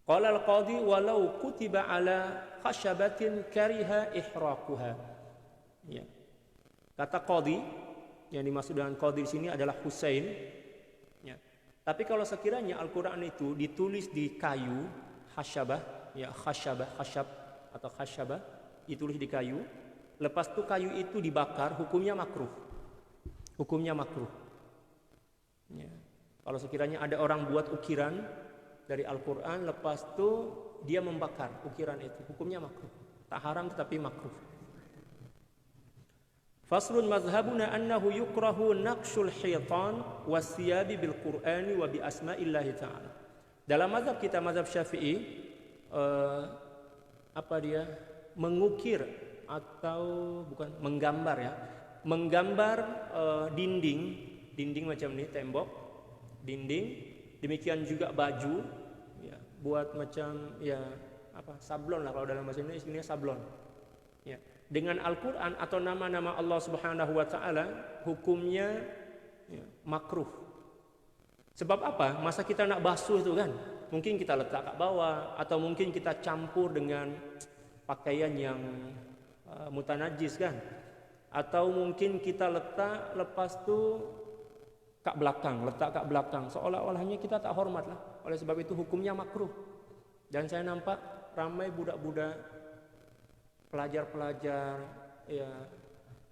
Qala al-Qadhi walau kutiba ala khashabatin kariha ihraquha. Ya. Kata Qadhi, yang dimaksud dengan Qadhi di sini adalah Husain. Ya. Tapi kalau sekiranya Al-Quran itu ditulis di kayu, khashab atau khashabah, ditulis di kayu, lepas itu kayu itu dibakar, hukumnya makruh. Ya. Kalau sekiranya ada orang buat ukiran dari Al-Quran, lepas itu dia membakar ukiran itu, hukumnya makruh. Tak haram tetapi makruh. Faslun mazhabuna annahu yukrahu naqshul hitan wasiyabi bil Qur'ani wa bi asma'illahi ta'ala. Dalam mazhab kita, mazhab Syafi'i, mengukir atau bukan menggambar ya, menggambar dinding macam ni, tembok, dinding, demikian juga baju ya, buat macam sablon lah kalau dalam bahasa Indonesia, ini sablon. Ya. Dengan Al-Quran atau nama-nama Allah Subhanahu wa ta'ala, hukumnya ya, makruh. Sebab apa? Masa kita nak basuh itu kan, mungkin kita letak kat bawah, atau mungkin kita campur dengan pakaian yang mutanajis kan, atau mungkin kita letak lepas tu kat belakang, seolah-olahnya kita tak hormat lah. Oleh sebab itu hukumnya makruh. Dan saya nampak ramai budak-budak pelajar-pelajar ya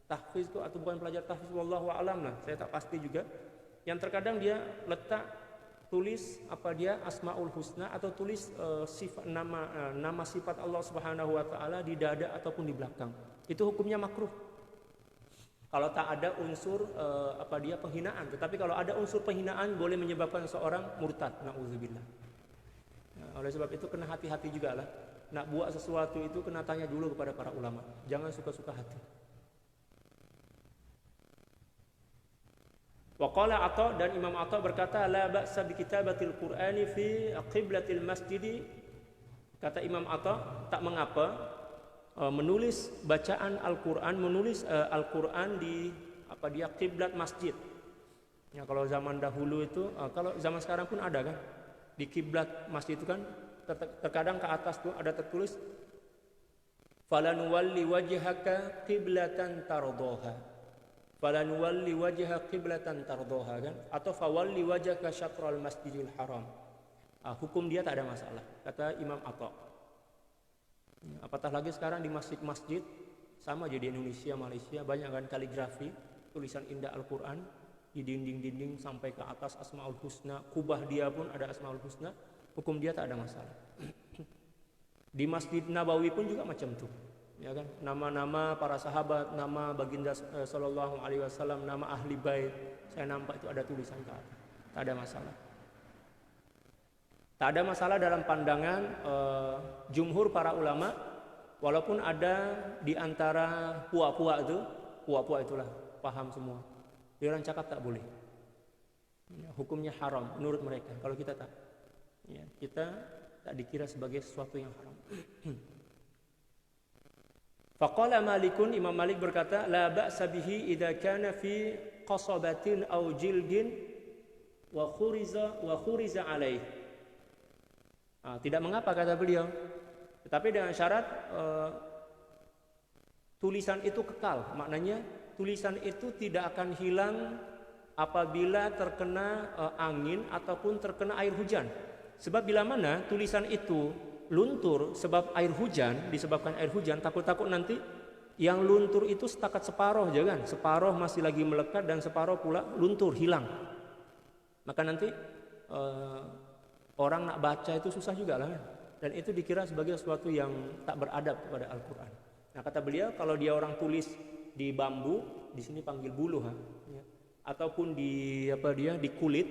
tahfiz atau bukan pelajar tahfiz, wallahu a'lam lah, saya tak pasti juga, yang terkadang dia letak tulis Asmaul Husna atau tulis sifat nama sifat Allah Subhanahu wa taala di dada ataupun di belakang. Itu hukumnya makruh. Kalau tak ada unsur penghinaan, tetapi kalau ada unsur penghinaan boleh menyebabkan seorang murtad, nauzubillah. Oleh sebab itu kena hati-hati juga lah. Nak buat sesuatu itu kena tanya dulu kepada para ulama. Jangan suka-suka hati. Wa qala Atha, dan Imam Atha berkata, la ba'sa bi kitabatil Qur'ani fi qiblatil masjid. Kata Imam Atha, tak mengapa menulis bacaan Al-Qur'an, Al-Qur'an di kiblat masjid. Ya, kalau zaman dahulu itu, kalau zaman sekarang pun ada kan, di kiblat masjid itu kan terkadang ke atas tuh ada tertulis falanuwalli wajhaka qiblatan tardoha. Falanuwalli wajhaka qiblatan tardoha, kan? Atau fawalli wajhaka syatral masjidil haram. Hukum dia tak ada masalah, kata Imam Atha. Apatah lagi sekarang di masjid-masjid, sama aja di Indonesia, Malaysia, banyak kan kaligrafi, tulisan indah Al-Quran di dinding-dinding sampai ke atas Asmaul Husna. Kubah dia pun ada Asmaul Husna, hukum dia tak ada masalah. Di Masjid Nabawi pun juga macam itu, ya kan? Nama-nama para sahabat, nama baginda Sallallahu Alaihi Wasallam, nama ahli bait, saya nampak itu ada tulisan ke atas, tak ada masalah. Tak ada masalah dalam pandangan jumhur para ulama, walaupun ada di antara puak-puak itulah paham semua. Dia orang cakap tak boleh. Ya, hukumnya haram menurut mereka. Kalau kita tak, ya, kita tak dikira sebagai sesuatu yang haram. Faqala Malikun, Imam Malik berkata, la ba'sa bihi idza kana fi qasabatin aw jildin wa khuriza alaih. Tidak mengapa, kata beliau, tetapi dengan syarat tulisan itu kekal. Maknanya tulisan itu tidak akan hilang apabila terkena angin ataupun terkena air hujan. Sebab bila mana tulisan itu luntur sebab air hujan, disebabkan air hujan, takut-takut nanti yang luntur itu setakat separuh, jangan separuh masih lagi melekat dan separuh pula luntur, hilang. Maka nanti orang nak baca itu susah juga lah, dan itu dikira sebagai sesuatu yang tak beradab kepada Al-Quran. Nah, kata beliau, kalau dia orang tulis di bambu, di sini panggil buluh, ya, ataupun di di kulit,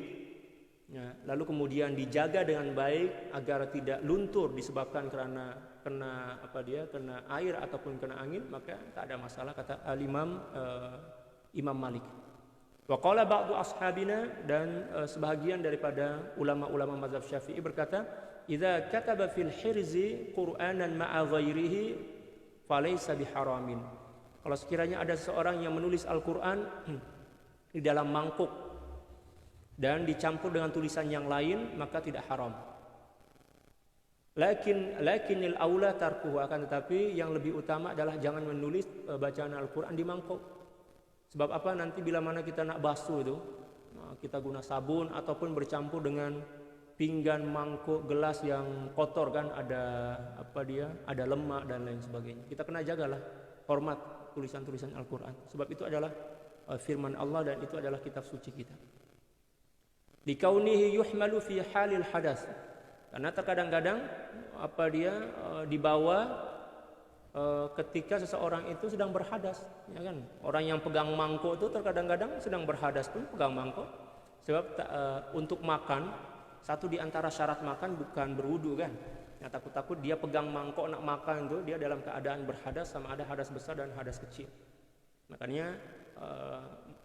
ya, lalu kemudian dijaga dengan baik agar tidak luntur disebabkan karena kena kena air ataupun kena angin, maka tak ada masalah, kata Imam Malik. Wa qala ba'du ashabina, dan sebahagian daripada ulama-ulama mazhab Syafi'i berkata, idza kataba fil hirzi Qur'anan ma'a ghairihi falaysa biharamin. Kalau sekiranya ada seseorang yang menulis Al-Qur'an di dalam mangkuk dan dicampur dengan tulisan yang lain, maka tidak haram. Lakinil aula tarkuhu, akan tetapi yang lebih utama adalah jangan menulis bacaan Al-Qur'an di mangkuk. Sebab apa? Nanti bila mana kita nak basuh itu, kita guna sabun ataupun bercampur dengan pinggan, mangkuk, gelas yang kotor, kan ada ada lemak dan lain sebagainya. Kita kena jagalah hormat tulisan-tulisan Al-Qur'an. Sebab itu adalah firman Allah dan itu adalah kitab suci kita. Likaunihi yuhmalu fi halil hadas. Karena terkadang-kadang dibawa ketika seseorang itu sedang berhadas, ya kan? Orang yang pegang mangkuk itu terkadang-kadang sedang berhadas pun pegang mangkuk. Sebab untuk makan, satu di antara syarat makan bukan berwudu, kan? Ya, takut-takut dia pegang mangkok nak makan itu dia dalam keadaan berhadas, sama ada hadas besar dan hadas kecil. Makanya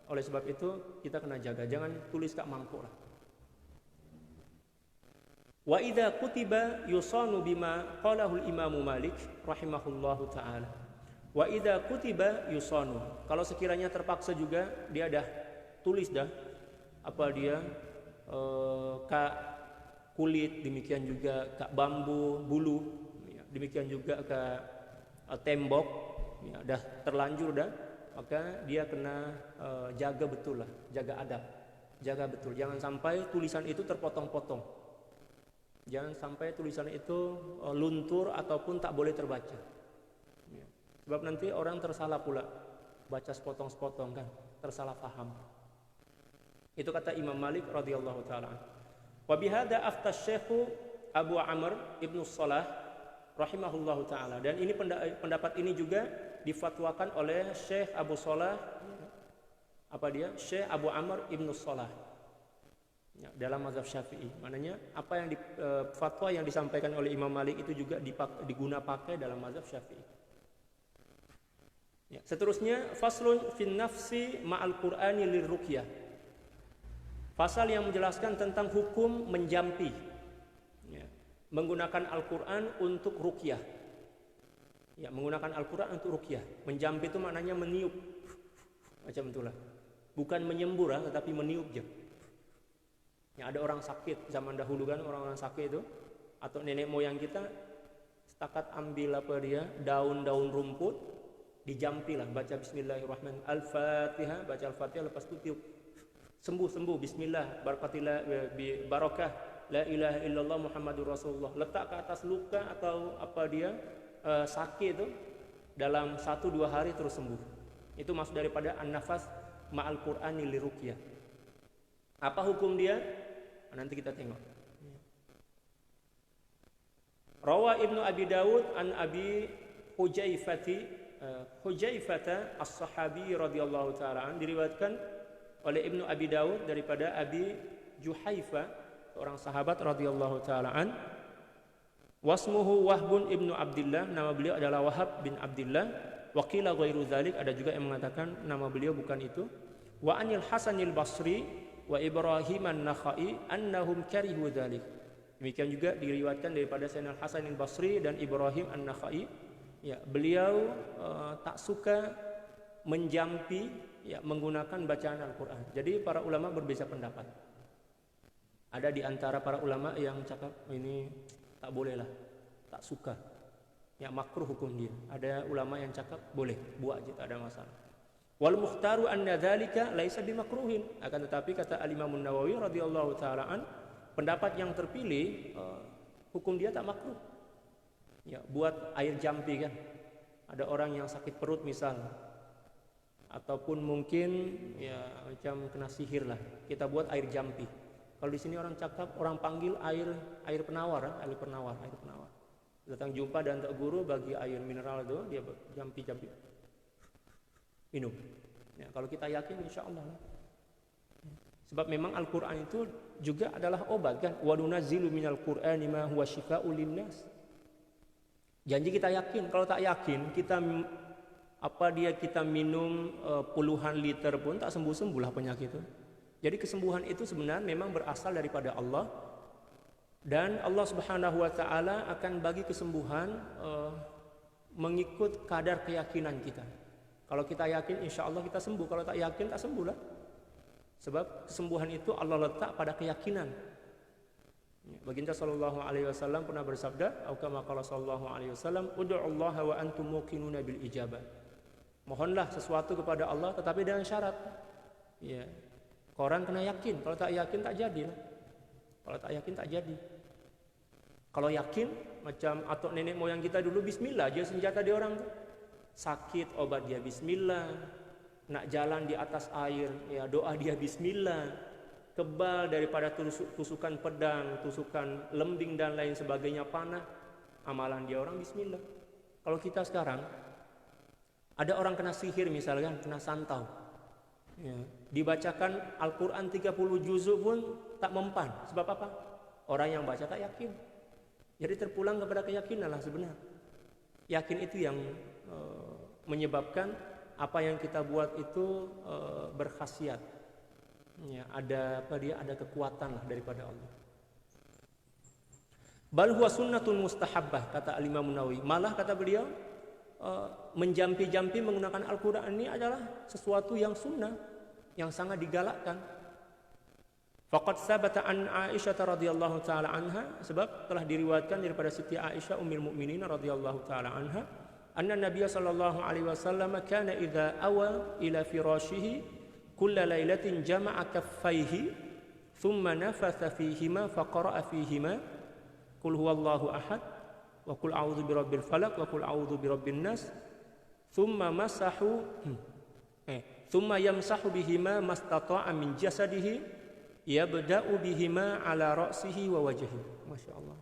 oleh sebab itu kita kena jaga, jangan tulis kat mangkok lah. Wa idza kutiba yusanu bima qalahu al-Imam Malik rahimahullahu taala. Wa idza kutiba yusanu. Kalau sekiranya terpaksa juga dia dah tulis dah kak kulit, demikian juga kak bambu, bulu, ya, demikian juga kak tembok, ya, dah terlanjur dah, maka dia kena jaga betul lah, jaga adab, jaga betul. Jangan sampai tulisan itu terpotong-potong. Jangan sampai tulisan itu luntur ataupun tak boleh terbaca. Ya. Sebab nanti orang tersalah pula, baca sepotong-sepotong, kan, tersalah paham. Itu kata Imam Malik radhiyallahu taala. Wa bihadza afta Syekh Abu Amr Ibnu Shalah rahimahullahu taala, dan ini pendapat ini juga difatwakan oleh Syekh Abu Shalah, Syekh Abu Amr Ibnu Shalah, ya, dalam mazhab Syafi'i. Maknanya apa yang fatwa yang disampaikan oleh Imam Malik itu juga diguna pakai dalam mazhab Syafi'i. Ya, seterusnya faslun fin nafsi ma'al Qur'ani lirruqyah. Pasal yang menjelaskan tentang hukum menjampi, ya, menggunakan Al-Qur'an untuk ruqyah. Ya, menggunakan Al-Qur'an untuk ruqyah. Menjampi itu maknanya meniup. Macam itulah. Bukan menyembur, tetapi meniup je. Ya, ada orang sakit zaman dahulu, kan, orang-orang sakit itu atau nenek moyang kita takat ambil apa dia, daun-daun rumput, dijampilah, baca bismillahirrahmanirrahim, al-fatihah, baca al-fatihah, lepas itu tiup, sembuh, bismillah, barakah, la ilaha illallah Muhammadur Rasulullah, letak ke atas luka atau apa dia sakit itu, dalam 1-2 hari terus sembuh. Itu maksud daripada an-nafas ma'al Qur'ani liruqyah. Apa hukum dia? Nanti kita tengok. Rawa Ibnu Abi Dawud an Abi Hujaifata as-sahabi radhiyallahu ta'ala an, diriwayatkan oleh Ibnu Abi Dawud daripada Abi Juhaifa, seorang sahabat radhiyallahu ta'ala an. Wasmuhu Wahbun ibnu Abdillah, nama beliau adalah Wahab bin Abdillah. Wa qila ghairu dzalik, ada juga yang mengatakan nama beliau bukan itu. Wa anil Hasanil Basri wa Ibrahim an-Nakhai annahum karihu dzalik. Demikian juga diriwayatkan daripada Sayyidina Hasan al-Basri dan Ibrahim an-Nakhai, ya, beliau tak suka menjampi, ya, menggunakan bacaan Al-Qur'an. Jadi para ulama berbeza pendapat. Ada di antara para ulama yang cakap ini tak boleh lah, tak suka, ya, makruh hukum dia. Ada ulama yang cakap boleh, buat aja, tak ada masalah. Wal mukhtaru anna dzalika laisa bimakruhin. Akan tetapi kata Al-Imam An-Nawawi radhiyallahu ta'ala an, pendapat yang terpilih hukum dia tak makruh. Ya, buat air jampi kan. Ada orang yang sakit perut misal, ataupun mungkin ya macam kena sihir lah, kita buat air jampi. Kalau di sini orang cakap, orang panggil air penawar. Datang jumpa dan tak guru bagi air mineral itu, dia jampi minum. Ya, kalau kita yakin insya Allah. Sebab memang Al-Quran itu juga adalah obat kan. Wa nunazzilu minal Qur'ani ma huwa syifaa'un linnas. Janji kita yakin. Kalau tak yakin, kita minum puluhan liter pun tak sembuh-sembuhlah penyakit itu. Jadi kesembuhan itu sebenarnya memang berasal daripada Allah, dan Allah Subhanahu wa taala akan bagi kesembuhan mengikut kadar keyakinan kita. Kalau kita yakin insya Allah kita sembuh, kalau tak yakin tak sembuh lah. Sebab kesembuhan itu Allah letak pada keyakinan. Baginda sallallahu alaihi wasallam pernah bersabda, atau kama qala sallallahu alaihi wasallam, ud'ullaha wa antum muqinuna bil ijabah. Mohonlah sesuatu kepada Allah tetapi dengan syarat. Ya. Orang kena yakin, kalau tak yakin tak jadi. Kalau tak yakin tak jadi. Kalau yakin, macam atuk nenek moyang kita dulu, bismillah aja senjata dia orang tuh. Sakit obat dia bismillah, nak jalan di atas air ya doa dia bismillah, kebal daripada tusukan pedang, tusukan lembing dan lain sebagainya, panah, amalan dia orang bismillah. Kalau kita sekarang ada orang kena sihir misalkan, kena santau, ya, dibacakan Al-Quran 30 juzuk pun tak mempan. Sebab apa? Orang yang baca tak yakin. Jadi terpulang kepada keyakinan lah sebenarnya. Yakin itu yang menyebabkan apa yang kita buat itu berkhasiat. Ya, ada kekuatan lah daripada Allah. Bal huwa sunnatun mustahabbah, kata Al-Imam Nawawi. Malah kata beliau, menjampi-jampi menggunakan Al-Quran ini adalah sesuatu yang sunnah, yang sangat digalakkan. Faqad sabata an Aisyah radhiyallahu taala anha, sebab telah diriwayatkan daripada Siti Aisyah ummul mukminin radhiyallahu taala anha, anna Nabiy sallallahu alaihi wasallam kana idza awa ila firashihi kulla lailatin jama'a kaffaihi thumma nafatha fihima faqara'a fihima qul huwallahu ahad wa qul a'udzu birabbil falaq wa qul a'udzu birabbin nas thumma yamsahu bihima mastata'a min jasadihi yabda'u bihima ala ra'sihi wa wajhihi. Masya Allah.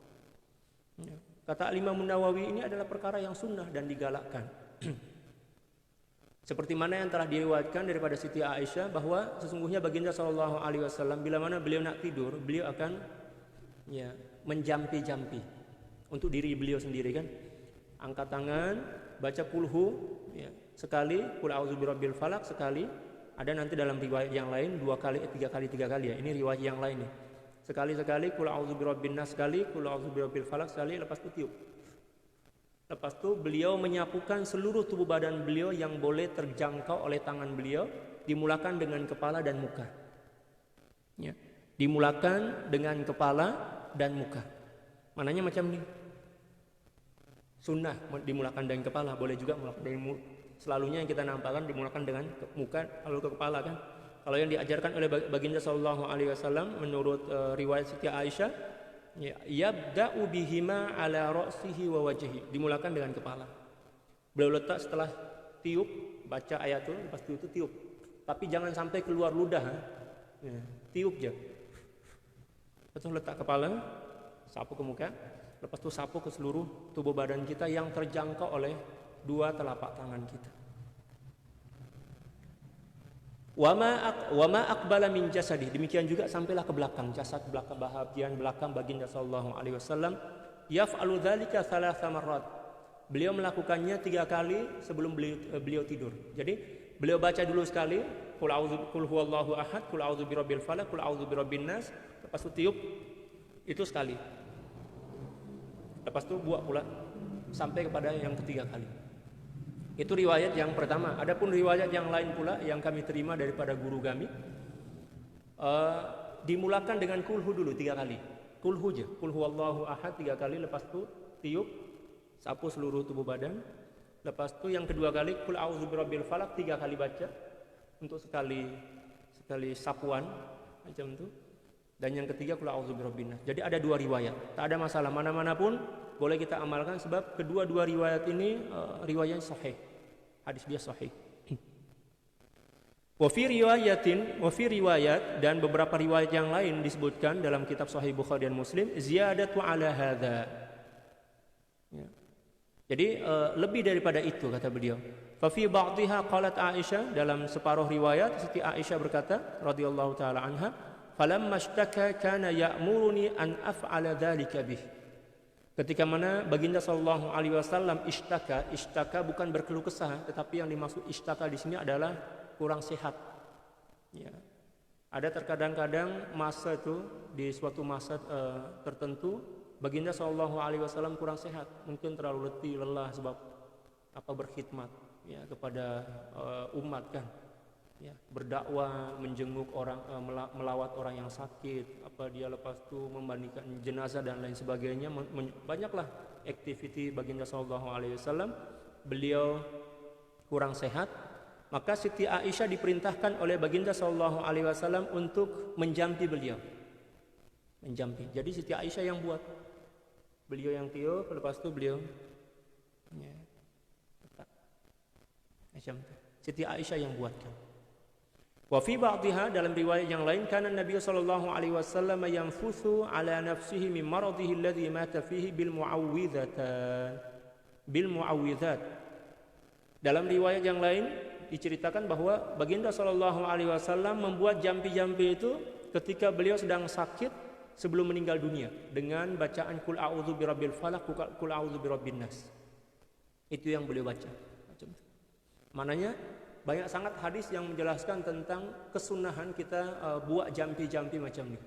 Ya. Kata Imam Nawawi, ini adalah perkara yang sunnah dan digalakkan. Seperti mana yang telah diriwayatkan daripada Siti Aisyah, bahwa sesungguhnya baginda sallallahu alaihi wasallam bila mana beliau nak tidur, beliau akan menjampi-jampi untuk diri beliau sendiri kan. Angkat tangan, baca kulhu sekali, qul a'udzu birabbil falaq sekali. Ada nanti dalam riwayat yang lain 2 kali, 3 kali ya. Ini riwayat yang lain nih. Sekali-sekali, qul a'udzu birabbin nas sekali, qul a'udzu birabbil falaq sekali, lepas itu tiup. Lepas itu beliau menyapukan seluruh tubuh badan beliau yang boleh terjangkau oleh tangan beliau, dimulakan dengan kepala dan muka. Ya. Dimulakan dengan kepala dan muka. Mananya macam ini. Sunnah dimulakan dengan kepala, boleh juga mulakan dari mulut. Selalunya yang kita nampakkan dimulakan dengan muka lalu ke kepala kan. Kalau yang diajarkan oleh baginda sallallahu alaihi wasallam menurut riwayat Siti Aisyah, yabda'u bihima ala ra'sihi wa wajhihi, dimulakan dengan kepala. Beliau letak setelah tiup, baca ayat itu, lepas itu tiup. Tapi jangan sampai keluar ludah. Ya, tiup aja. Lepas letak kepala, sapu ke muka, lepas itu sapu ke seluruh tubuh badan kita yang terjangkau oleh dua telapak tangan kita. Wama aqbala min jasadih, demikian juga sampailah ke belakang, jasad belakang, bahagian belakang baginda sallallahu alaihi wasallam. Yaf'alu dzalika thalatha marrat. Beliau melakukannya 3 kali sebelum beliau tidur. Jadi beliau baca dulu sekali, qul huwallahu ahad, qul a'udzu birabbil falaq, qul a'udzu birabbin nas, lepas itu tiup itu sekali. Lepas itu buat pula sampai kepada yang ketiga kali. Itu riwayat yang pertama. Adapun riwayat yang lain pula yang kami terima daripada guru kami, dimulakan dengan kulhu dulu 3 kali. Kulhu aja, qul huwallahu ahad 3 kali, lepas itu tiup, sapu seluruh tubuh badan. Lepas itu yang kedua kali qul a'udzu birabbil falaq 3 kali baca untuk sekali sapuan macam itu. Dan yang ketiga qul a'udzu birabbin nas. Jadi ada 2 riwayat. Tak ada masalah, mana-mana pun boleh kita amalkan sebab kedua-dua riwayat ini riwayat sahih. Hadis dia sahih. Wa fi riwayat dan beberapa riwayat yang lain disebutkan dalam kitab Sahih Bukhari dan Muslim ziyadatu ala hadza. Ya. Jadi lebih daripada itu kata beliau. Fa fi ba'dihha qalat Aisyah, dalam separuh riwayat Siti Aisyah berkata radhiyallahu taala anha, falamma ishtaka kana ya'muruni an af'ala dzalika bih. Ketika mana baginda sallallahu alaihi wasallam ishtaka bukan berkeluh kesah, tetapi yang dimaksud ishtaka di sini adalah kurang sehat. Ya. Ada terkadang-kadang masa itu di suatu masa tertentu baginda sallallahu alaihi wasallam kurang sehat, mungkin terlalu letih, lelah sebab berkhidmat ya kepada umat kan. Ya, berdakwah, menjenguk orang, melawat orang yang sakit, dia lepas itu memandikan jenazah dan lain sebagainya. Banyaklah aktiviti baginda sallallahu alaihi wasallam. Beliau kurang sehat, maka Siti Aisyah diperintahkan oleh baginda sallallahu alaihi wasallam untuk menjampi beliau. Menjampi. Jadi Siti Aisyah yang buat. Beliau yang tiup, lepas itu beliau ya, macam itu. Siti Aisyah yang buatkan. Wa fi ba'dihha, dalam riwayat yang lain, kana Nabi sallallahu alaihi wasallam yanfuthu ala nafsihi min maradihi alladhi mata fihi bil muawwidzat. Dalam riwayat yang lain diceritakan bahwa baginda sallallahu alaihi wasallam membuat jampi-jampi itu ketika beliau sedang sakit sebelum meninggal dunia dengan bacaan qul a'udzu birabbil falaq, qul a'udzu birabbin nas. Itu yang beliau baca. Mananya banyak sangat hadis yang menjelaskan tentang kesunahan kita buat jampi-jampi macam ini.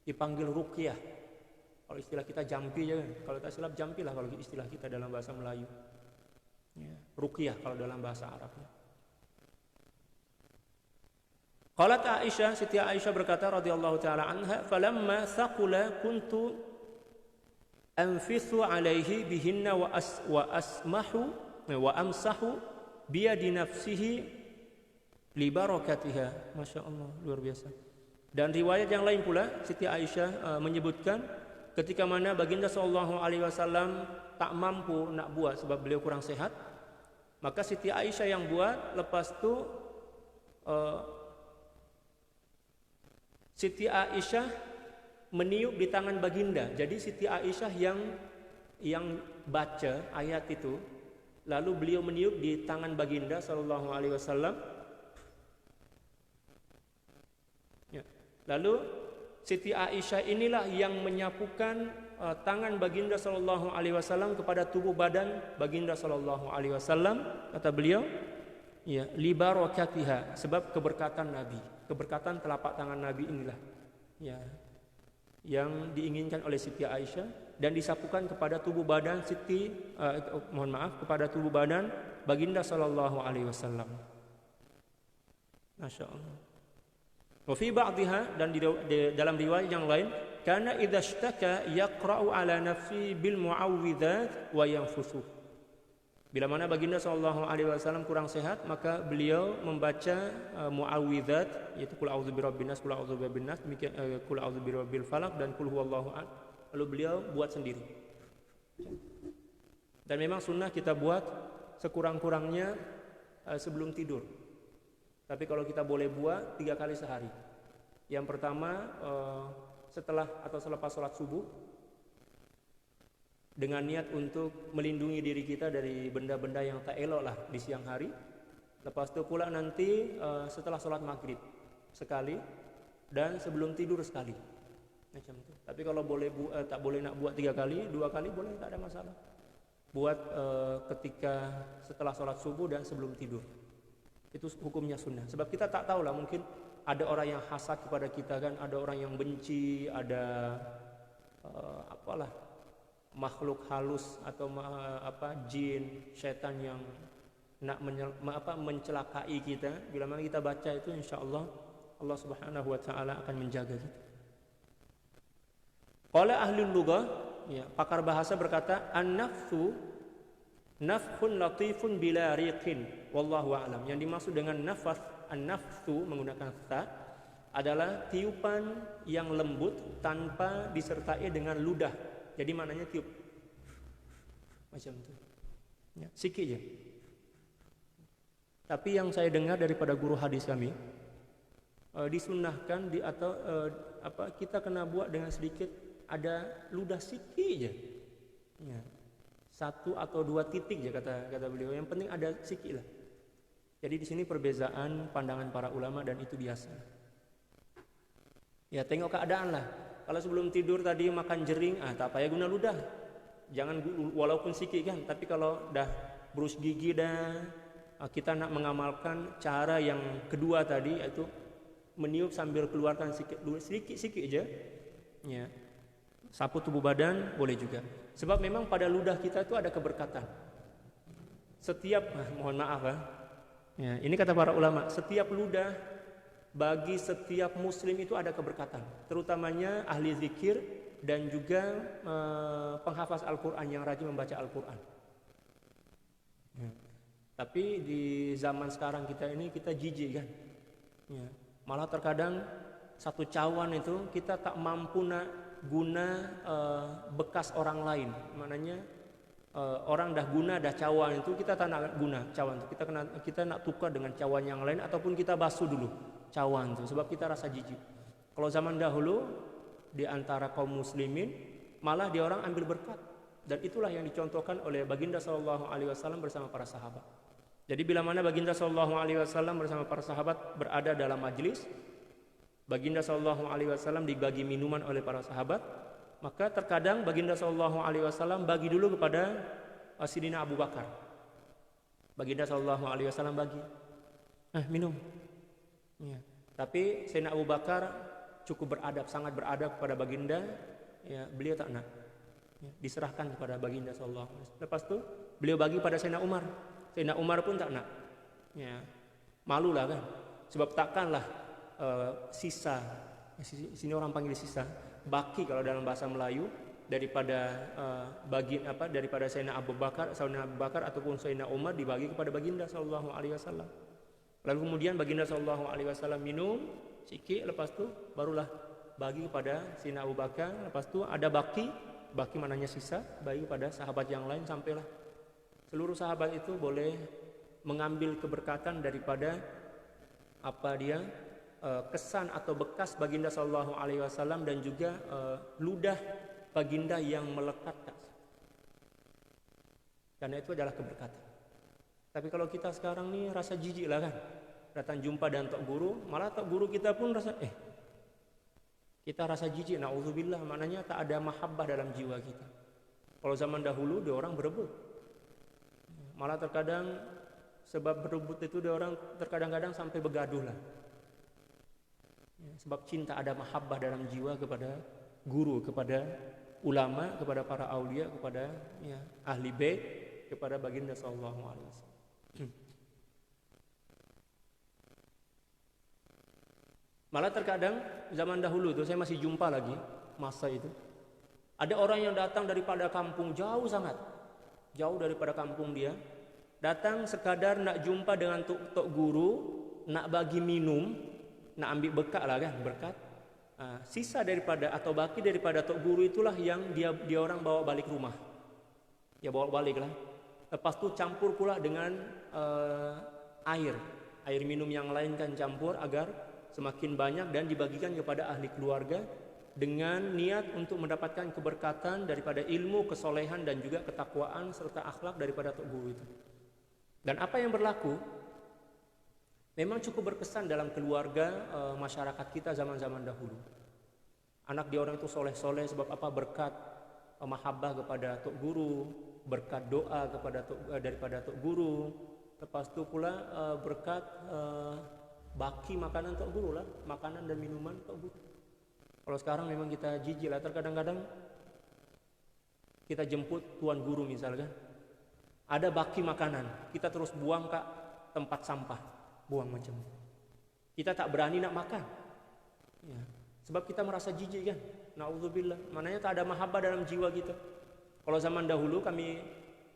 Dipanggil ruqyah. Kalau istilah kita jampi aja kan. Kalau tak silap jampi lah kalau istilah kita dalam bahasa Melayu. Ya, ruqyah kalau dalam bahasa Arabnya. Qalat Aisyah, Siti Aisyah berkata radhiyallahu taala anha, "Falamma thaqula kuntu anfithu alaihi bihinna wa asmahu wa amsahu biyadi nafsihi li barakatiha." Masya Allah, luar biasa. Dan riwayat yang lain pula Siti Aisyah menyebutkan ketika mana baginda sallallahu alaihi wasallam tak mampu nak buat sebab beliau kurang sehat, maka Siti Aisyah yang buat. Lepas itu Siti Aisyah meniup di tangan baginda. Jadi Siti Aisyah yang baca ayat itu, lalu beliau meniup di tangan baginda sallallahu alaihi wasallam. Ya. Lalu Siti Aisyah inilah yang menyapukan tangan baginda sallallahu alaihi wasallam kepada tubuh badan baginda sallallahu alaihi wasallam. Kata beliau, ya, li barakatiha, sebab keberkatan Nabi, keberkatan telapak tangan Nabi inilah ya yang diinginkan oleh Siti Aisyah dan disapukan kepada tubuh badan kepada tubuh badan baginda sallallahu alaihi wasallam. Masya Allah. Wa fi ba'dihha, dan di dalam riwayat yang lain, Karena idza ishtaka yaqra'u ala nafsi bil mu'awwidzat wa yanfusu. Bila mana baginda sallallahu alaihi wasallam kurang sehat, maka beliau membaca mu'awwidzat, yaitu qul a'udzu birabbin nas, qul a'udzu birabbin nas, demikian qul a'udzu birabbil falaq dan qul huwallahu ahad. Lalu beliau buat sendiri. Dan memang sunnah kita buat sekurang-kurangnya sebelum tidur. Tapi kalau kita boleh buat 3 kali sehari. Yang pertama setelah atau selepas sholat subuh, dengan niat untuk melindungi diri kita dari benda-benda yang tak elok lah di siang hari. Lepas itu pula nanti setelah sholat maghrib sekali, dan sebelum tidur sekali. Macam itu. Tapi kalau boleh tak boleh nak buat 3 kali, 2 kali boleh, tak ada masalah. Buat ketika setelah sholat subuh dan sebelum tidur. Itu hukumnya sunnah. Sebab kita tak tahu lah, mungkin ada orang yang hasad kepada kita kan, ada orang yang benci, ada apalah makhluk halus atau jin, syaitan yang nak mencelakai kita. Bila mana kita baca itu, insyaallah Allah Subhanahu wa taala akan menjaga kita. Qala ahli lughah, ya, pakar bahasa berkata, an-nafsu nafkhun latifun bila riqin wallahu a'lam. Yang dimaksud dengan nafas, an-nafsu menggunakan ta, adalah tiupan yang lembut tanpa disertai dengan ludah. Jadi maknanya tiup macam itu, ya, sikit je. Tapi yang saya dengar daripada guru hadis kami, disunnahkan kita kena buat dengan sedikit, ada ludah sikit je, ya, 1 atau 2 titik je kata beliau. Yang penting ada sikit lah. Jadi di sini perbezaan pandangan para ulama dan itu biasa. Ya, tengok keadaan lah. Kalau sebelum tidur tadi makan jering, tak payah guna ludah. Jangan walaupun sikit kan. Tapi kalau dah berus gigi dah, kita nak mengamalkan cara yang kedua tadi, yaitu meniup sambil keluarkan sedikit je. Ya. Sapu tubuh badan boleh juga. Sebab memang pada ludah kita itu ada keberkatan. Mohon maaf ya, ini kata para ulama, setiap ludah bagi setiap muslim itu ada keberkatan, terutamanya ahli zikir dan juga penghafaz Al-Quran yang rajin membaca Al-Quran. Ya. Tapi di zaman sekarang kita jijik kan, ya. Malah terkadang satu cawan itu kita tak mampu nak guna bekas orang lain. Maknanya orang dah guna dah cawan itu, kita tak nak guna cawan itu, kita nak tukar dengan cawan yang lain, ataupun kita basuh dulu cawan itu, sebab kita rasa jijik. Kalau zaman dahulu di antara kaum muslimin, malah dia orang ambil berkat, dan itulah yang dicontohkan oleh baginda sallallahu alaihi wasallam bersama para sahabat. Jadi bila mana baginda sallallahu alaihi wasallam bersama para sahabat berada dalam majlis, baginda sallallahu alaihi wasallam dibagi minuman oleh para sahabat, maka terkadang baginda sallallahu alaihi wasallam bagi dulu kepada Sidina Abu Bakar. Baginda sallallahu alaihi wasallam bagi, minum. Ya. Tapi Sidina Abu Bakar cukup beradab, sangat beradab kepada baginda. Ya, beliau tak nak. Ya, diserahkan kepada baginda sallallahu alaihi wasallam. Lepas tu beliau bagi pada Sidina Umar. Sidina Umar pun tak nak. Ya, malulah kan. Sebab takkanlah sisa, sini orang panggil sisa, baki kalau dalam bahasa Melayu, daripada daripada Sayyidina Abu Bakar ataupun Sayyidina Umar dibagi kepada baginda sallallahu alaihi wasallam. Lalu kemudian baginda sallallahu alaihi wasallam minum sikit, lepas tu barulah bagi kepada Sayyidina Abu Bakar. Lepas tu ada baki maknanya sisa, bagi kepada sahabat yang lain, sampailah seluruh sahabat itu boleh mengambil keberkatan daripada kesan atau bekas baginda sallallahu alaihi wasallam, dan juga ludah baginda yang melekat. Karena itu adalah keberkatan. Tapi kalau kita sekarang ni rasa jijik lah kan, datang jumpa dan tok guru, malah tok guru kita pun rasa kita rasa jijik, na'udzubillah, maknanya tak ada mahabbah dalam jiwa kita. Kalau zaman dahulu dia orang berebut, malah terkadang sebab berebut itu dia orang terkadang-kadang sampai begaduh lah. Sebab cinta, ada mahabbah dalam jiwa kepada guru, kepada ulama, kepada para aulia, kepada ahli bait, kepada baginda sallallahu alaihi wasallam. Malah terkadang zaman dahulu tu saya masih jumpa lagi masa itu. Ada orang yang datang daripada kampung jauh sangat, jauh daripada kampung dia, datang sekadar nak jumpa dengan tok guru, nak bagi minum, nak ambil berkat lah kan, berkat. Sisa daripada atau baki daripada tok guru itulah yang dia orang bawa balik rumah. Ya bawa balik lah. Lepas tu campur pula dengan air minum yang lain kan campur agar semakin banyak dan dibagikan kepada ahli keluarga dengan niat untuk mendapatkan keberkatan daripada ilmu, kesolehan dan juga ketakwaan serta akhlak daripada tok guru itu. Dan apa yang berlaku memang cukup berkesan dalam keluarga masyarakat kita zaman-zaman dahulu. Anak dia orang itu soleh-soleh sebab apa? Berkat mahabbah kepada tok guru, berkat doa daripada tok guru. Lepas itu pula berkat baki makanan tok guru lah, makanan dan minuman tok guru. Kalau sekarang memang kita jijik lah, terkadang-kadang kita jemput tuan guru misalkan, ada baki makanan, kita terus buang ke tempat sampah, buang macam itu. Kita tak berani nak makan, ya, sebab kita merasa jijik kan. Na'udzubillah, maknanya tak ada mahabbah dalam jiwa kita. Kalau zaman dahulu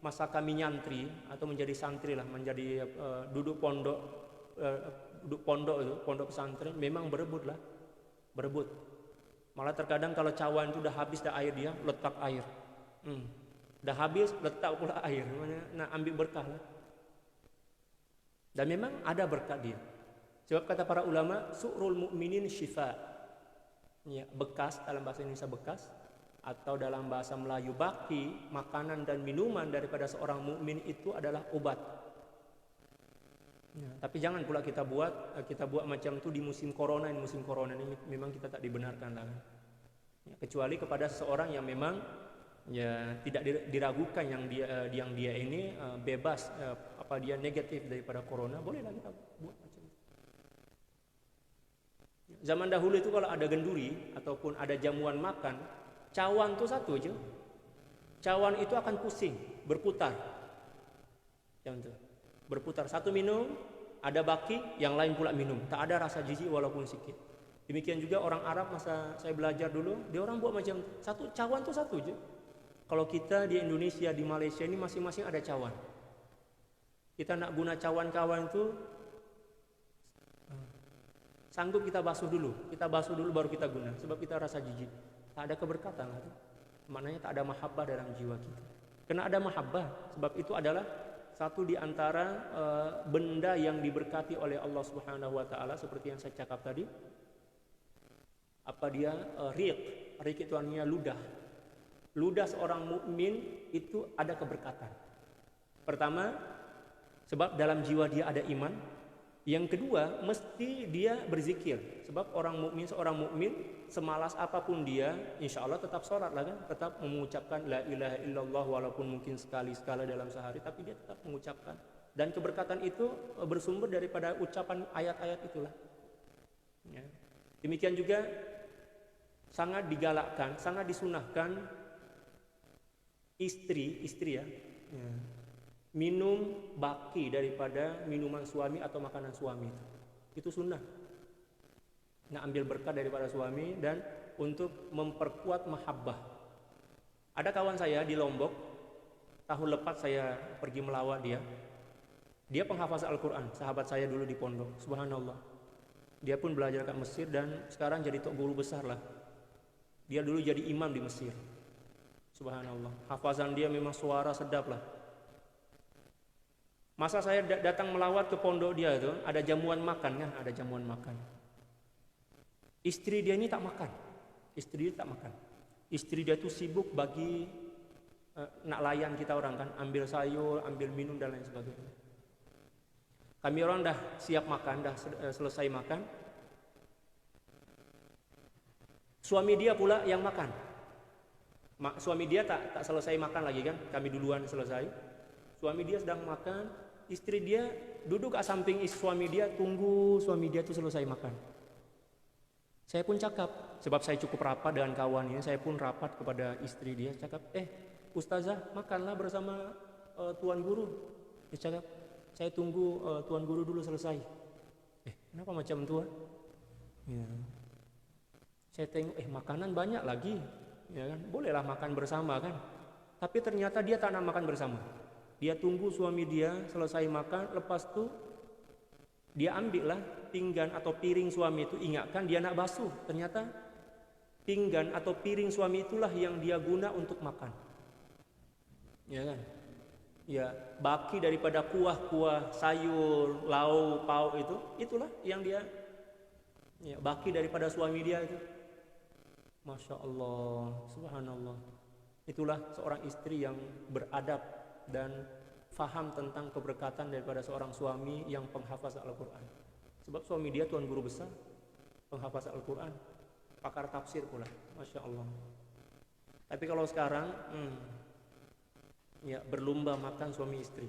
masa kami nyantri atau menjadi santri lah, menjadi duduk pondok itu, pondok pesantren, memang berebut. Malah terkadang kalau cawan itu dah habis dah air dia, letak air. Dah habis, letak pula air. Nak ambil berkah lah. Dan memang ada berkat dia. Sebab kata para ulama, su'rul mu'minin syifa. Ya, bekas dalam bahasa Indonesia bekas atau dalam bahasa Melayu baki, makanan dan minuman daripada seorang mukmin itu adalah obat. Ya, tapi jangan pula kita buat macam itu di musim corona ini memang kita tak dibenarkan lah. Ya, kecuali kepada seseorang yang memang ya tidak diragukan yang dia ini bebas dia negatif daripada corona, bolehlah kita buat macam itu. Zaman dahulu itu kalau ada genduri ataupun ada jamuan makan, cawan itu satu aja. Cawan itu akan pusing, berputar. Yang itu. Berputar, satu minum, ada baki, yang lain pula minum. Tak ada rasa jijik walaupun sedikit. Demikian juga orang Arab masa saya belajar dulu, dia orang buat macam satu, cawan itu satu aja. Kalau kita di Indonesia, di Malaysia ini masing-masing ada cawan. Kita nak guna cawan kawan itu sanggup kita basuh dulu baru kita guna, sebab kita rasa jijik. Tak ada keberkatan lah. Maknanya tak ada mahabbah dalam jiwa kita. Kena ada mahabbah, sebab itu adalah satu di antara benda yang diberkati oleh Allah Subhanahu wa taala seperti yang saya cakap tadi. Apa dia? Riq itu artinya ludah. Ludah seorang mukmin itu ada keberkatan. Pertama, sebab dalam jiwa dia ada iman. Yang kedua, mesti dia berzikir. Sebab seorang mukmin semalas apapun dia, insya Allah tetap sholat lah kan, tetap mengucapkan la ilaha illallah walaupun mungkin sekali-sekala dalam sehari, tapi dia tetap mengucapkan. Dan keberkatan itu bersumber daripada ucapan ayat-ayat itulah. Ya. Demikian juga sangat digalakkan, sangat disunahkan istri ya. Minum baki daripada minuman suami atau makanan suami. Itu sunnah. Nak ambil berkat daripada suami dan untuk memperkuat mahabbah. Ada kawan saya di Lombok, tahun lepas saya pergi melawat dia. Dia penghafaz Al-Quran, sahabat saya dulu di pondok. Subhanallah. Dia pun belajar kat Mesir dan sekarang jadi tok guru besar lah. Dia dulu jadi imam di Mesir. Subhanallah. Hafazan dia memang suara sedap lah. Masa saya datang melawat ke pondok dia itu, ada jamuan makan kan, ada jamuan makan. Istri dia ini tak makan. Istri dia itu sibuk bagi nak layan kita orang kan, ambil sayur, ambil minum dan lain sebagainya. Kami orang dah siap makan, dah selesai makan. Suami dia pula yang makan. Suami dia tak selesai makan lagi kan, kami duluan selesai. Suami dia sedang makan. Istri dia duduk kat samping suami dia, tunggu suami dia tu selesai makan. Saya pun cakap, sebab saya cukup rapat dengan kawan ini, saya pun rapat kepada istri dia, cakap, Ustazah makanlah bersama tuan guru. Dia cakap, saya tunggu tuan guru dulu selesai. Kenapa macam tu? Ya. Saya tengok, makanan banyak lagi, ya kan? Bolehlah makan bersama kan. Tapi ternyata dia tak nak makan bersama. Dia tunggu suami dia selesai makan, lepas tu dia ambillah pinggan atau piring suami itu, ingatkan dia nak basuh. Ternyata pinggan atau piring suami itulah yang dia guna untuk makan. Ya kan? Ya, baki daripada kuah-kuah sayur, lauk, pauk itulah yang dia, ya, baki daripada suami dia itu. Masya Allah, subhanallah. Itulah seorang istri yang beradab dan faham tentang keberkatan daripada seorang suami yang penghafaz Al-Quran. Sebab suami dia tuan guru besar, penghafaz Al-Quran, pakar tafsir pula. Masya Allah. Tapi kalau sekarang ya berlomba makan suami istri.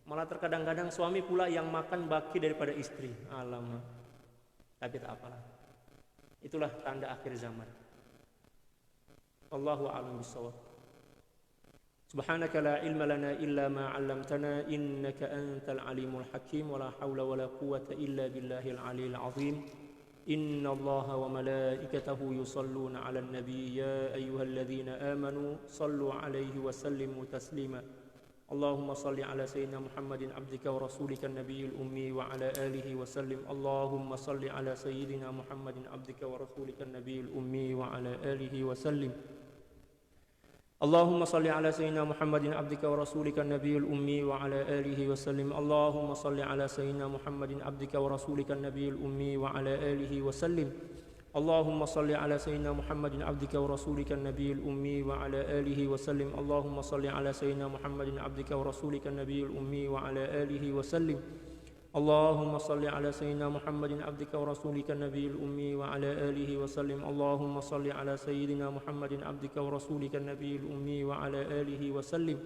Malah terkadang-kadang suami pula yang makan baki daripada istri. Alamak. Tapi tak apalah. Itulah tanda akhir zaman. Allahu a'lam bissawab. Subhanaka la ilma lana illa ma 'allamtana innaka antal alimul hakim wa la haula wa la quwwata illa billahil aliyil azim. Inna Allaha wa malaikatahu yusalluna 'alan nabiy ya ayyuhalladzina amanu sallu 'alaihi wa sallimu taslima. Allahumma salli 'ala sayyidina Muhammadin 'abdika wa rasulika an-nabiyil ummi wa 'ala alihi wa sallim. Allahumma salli 'ala sayyidina Muhammadin 'abdika wa rasulika an-nabiyil ummi wa 'ala alihi wa sallim. Allahumma salli 'ala sayyidina Muhammadin 'abdika wa rasulika an-nabiyil ummi wa 'ala alihi wa sallim. Allahumma salli 'ala sayyidina Muhammadin 'abdika wa rasulika an-nabiyil ummi wa 'ala alihi wa sallim. Allahumma salli 'ala sayyidina Muhammadin 'abdika wa rasulika an-nabiyil ummi wa 'ala alihi wa sallim. Allahumma salli 'ala sayyidina Muhammadin 'abdika wa rasulika an-nabiyil ummi wa 'ala alihi wa sallim. Allahumma salli 'ala sayyidina Muhammadin 'abdika wa rasulika an-nabiyil ummi wa 'ala alihi wa sallim. Allahumma salli 'ala sayyidina Muhammadin 'abdika wa rasulika an-nabiyil ummi wa 'ala alihi wa sallim.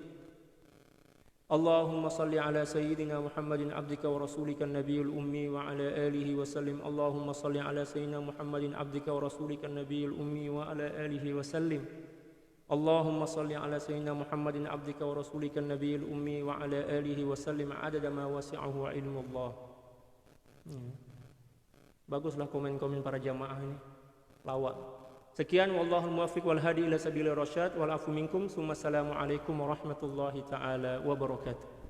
Allahumma salli 'ala sayyidina Muhammadin 'abdika wa rasulika an-nabiyil ummi wa 'ala alihi wa sallim. Allahumma salli 'ala sayyidina Muhammadin 'abdika wa rasulika an-nabiyil ummi wa 'ala alihi wa sallim. Allahumma salli 'ala sayyidina Muhammadin 'abdika wa rasulika an-nabiyil ummi wa 'ala alihi wa sallim 'adada ma wasi'ahu ilmullah. Baguslah komen-komen para jamaah ini. Lawak. Sekian, wallahul muwaffiq wal hadi ila sabilir rasyad wal afu minkum. Assalamu alaikum warahmatullahi taala wabarakatuh.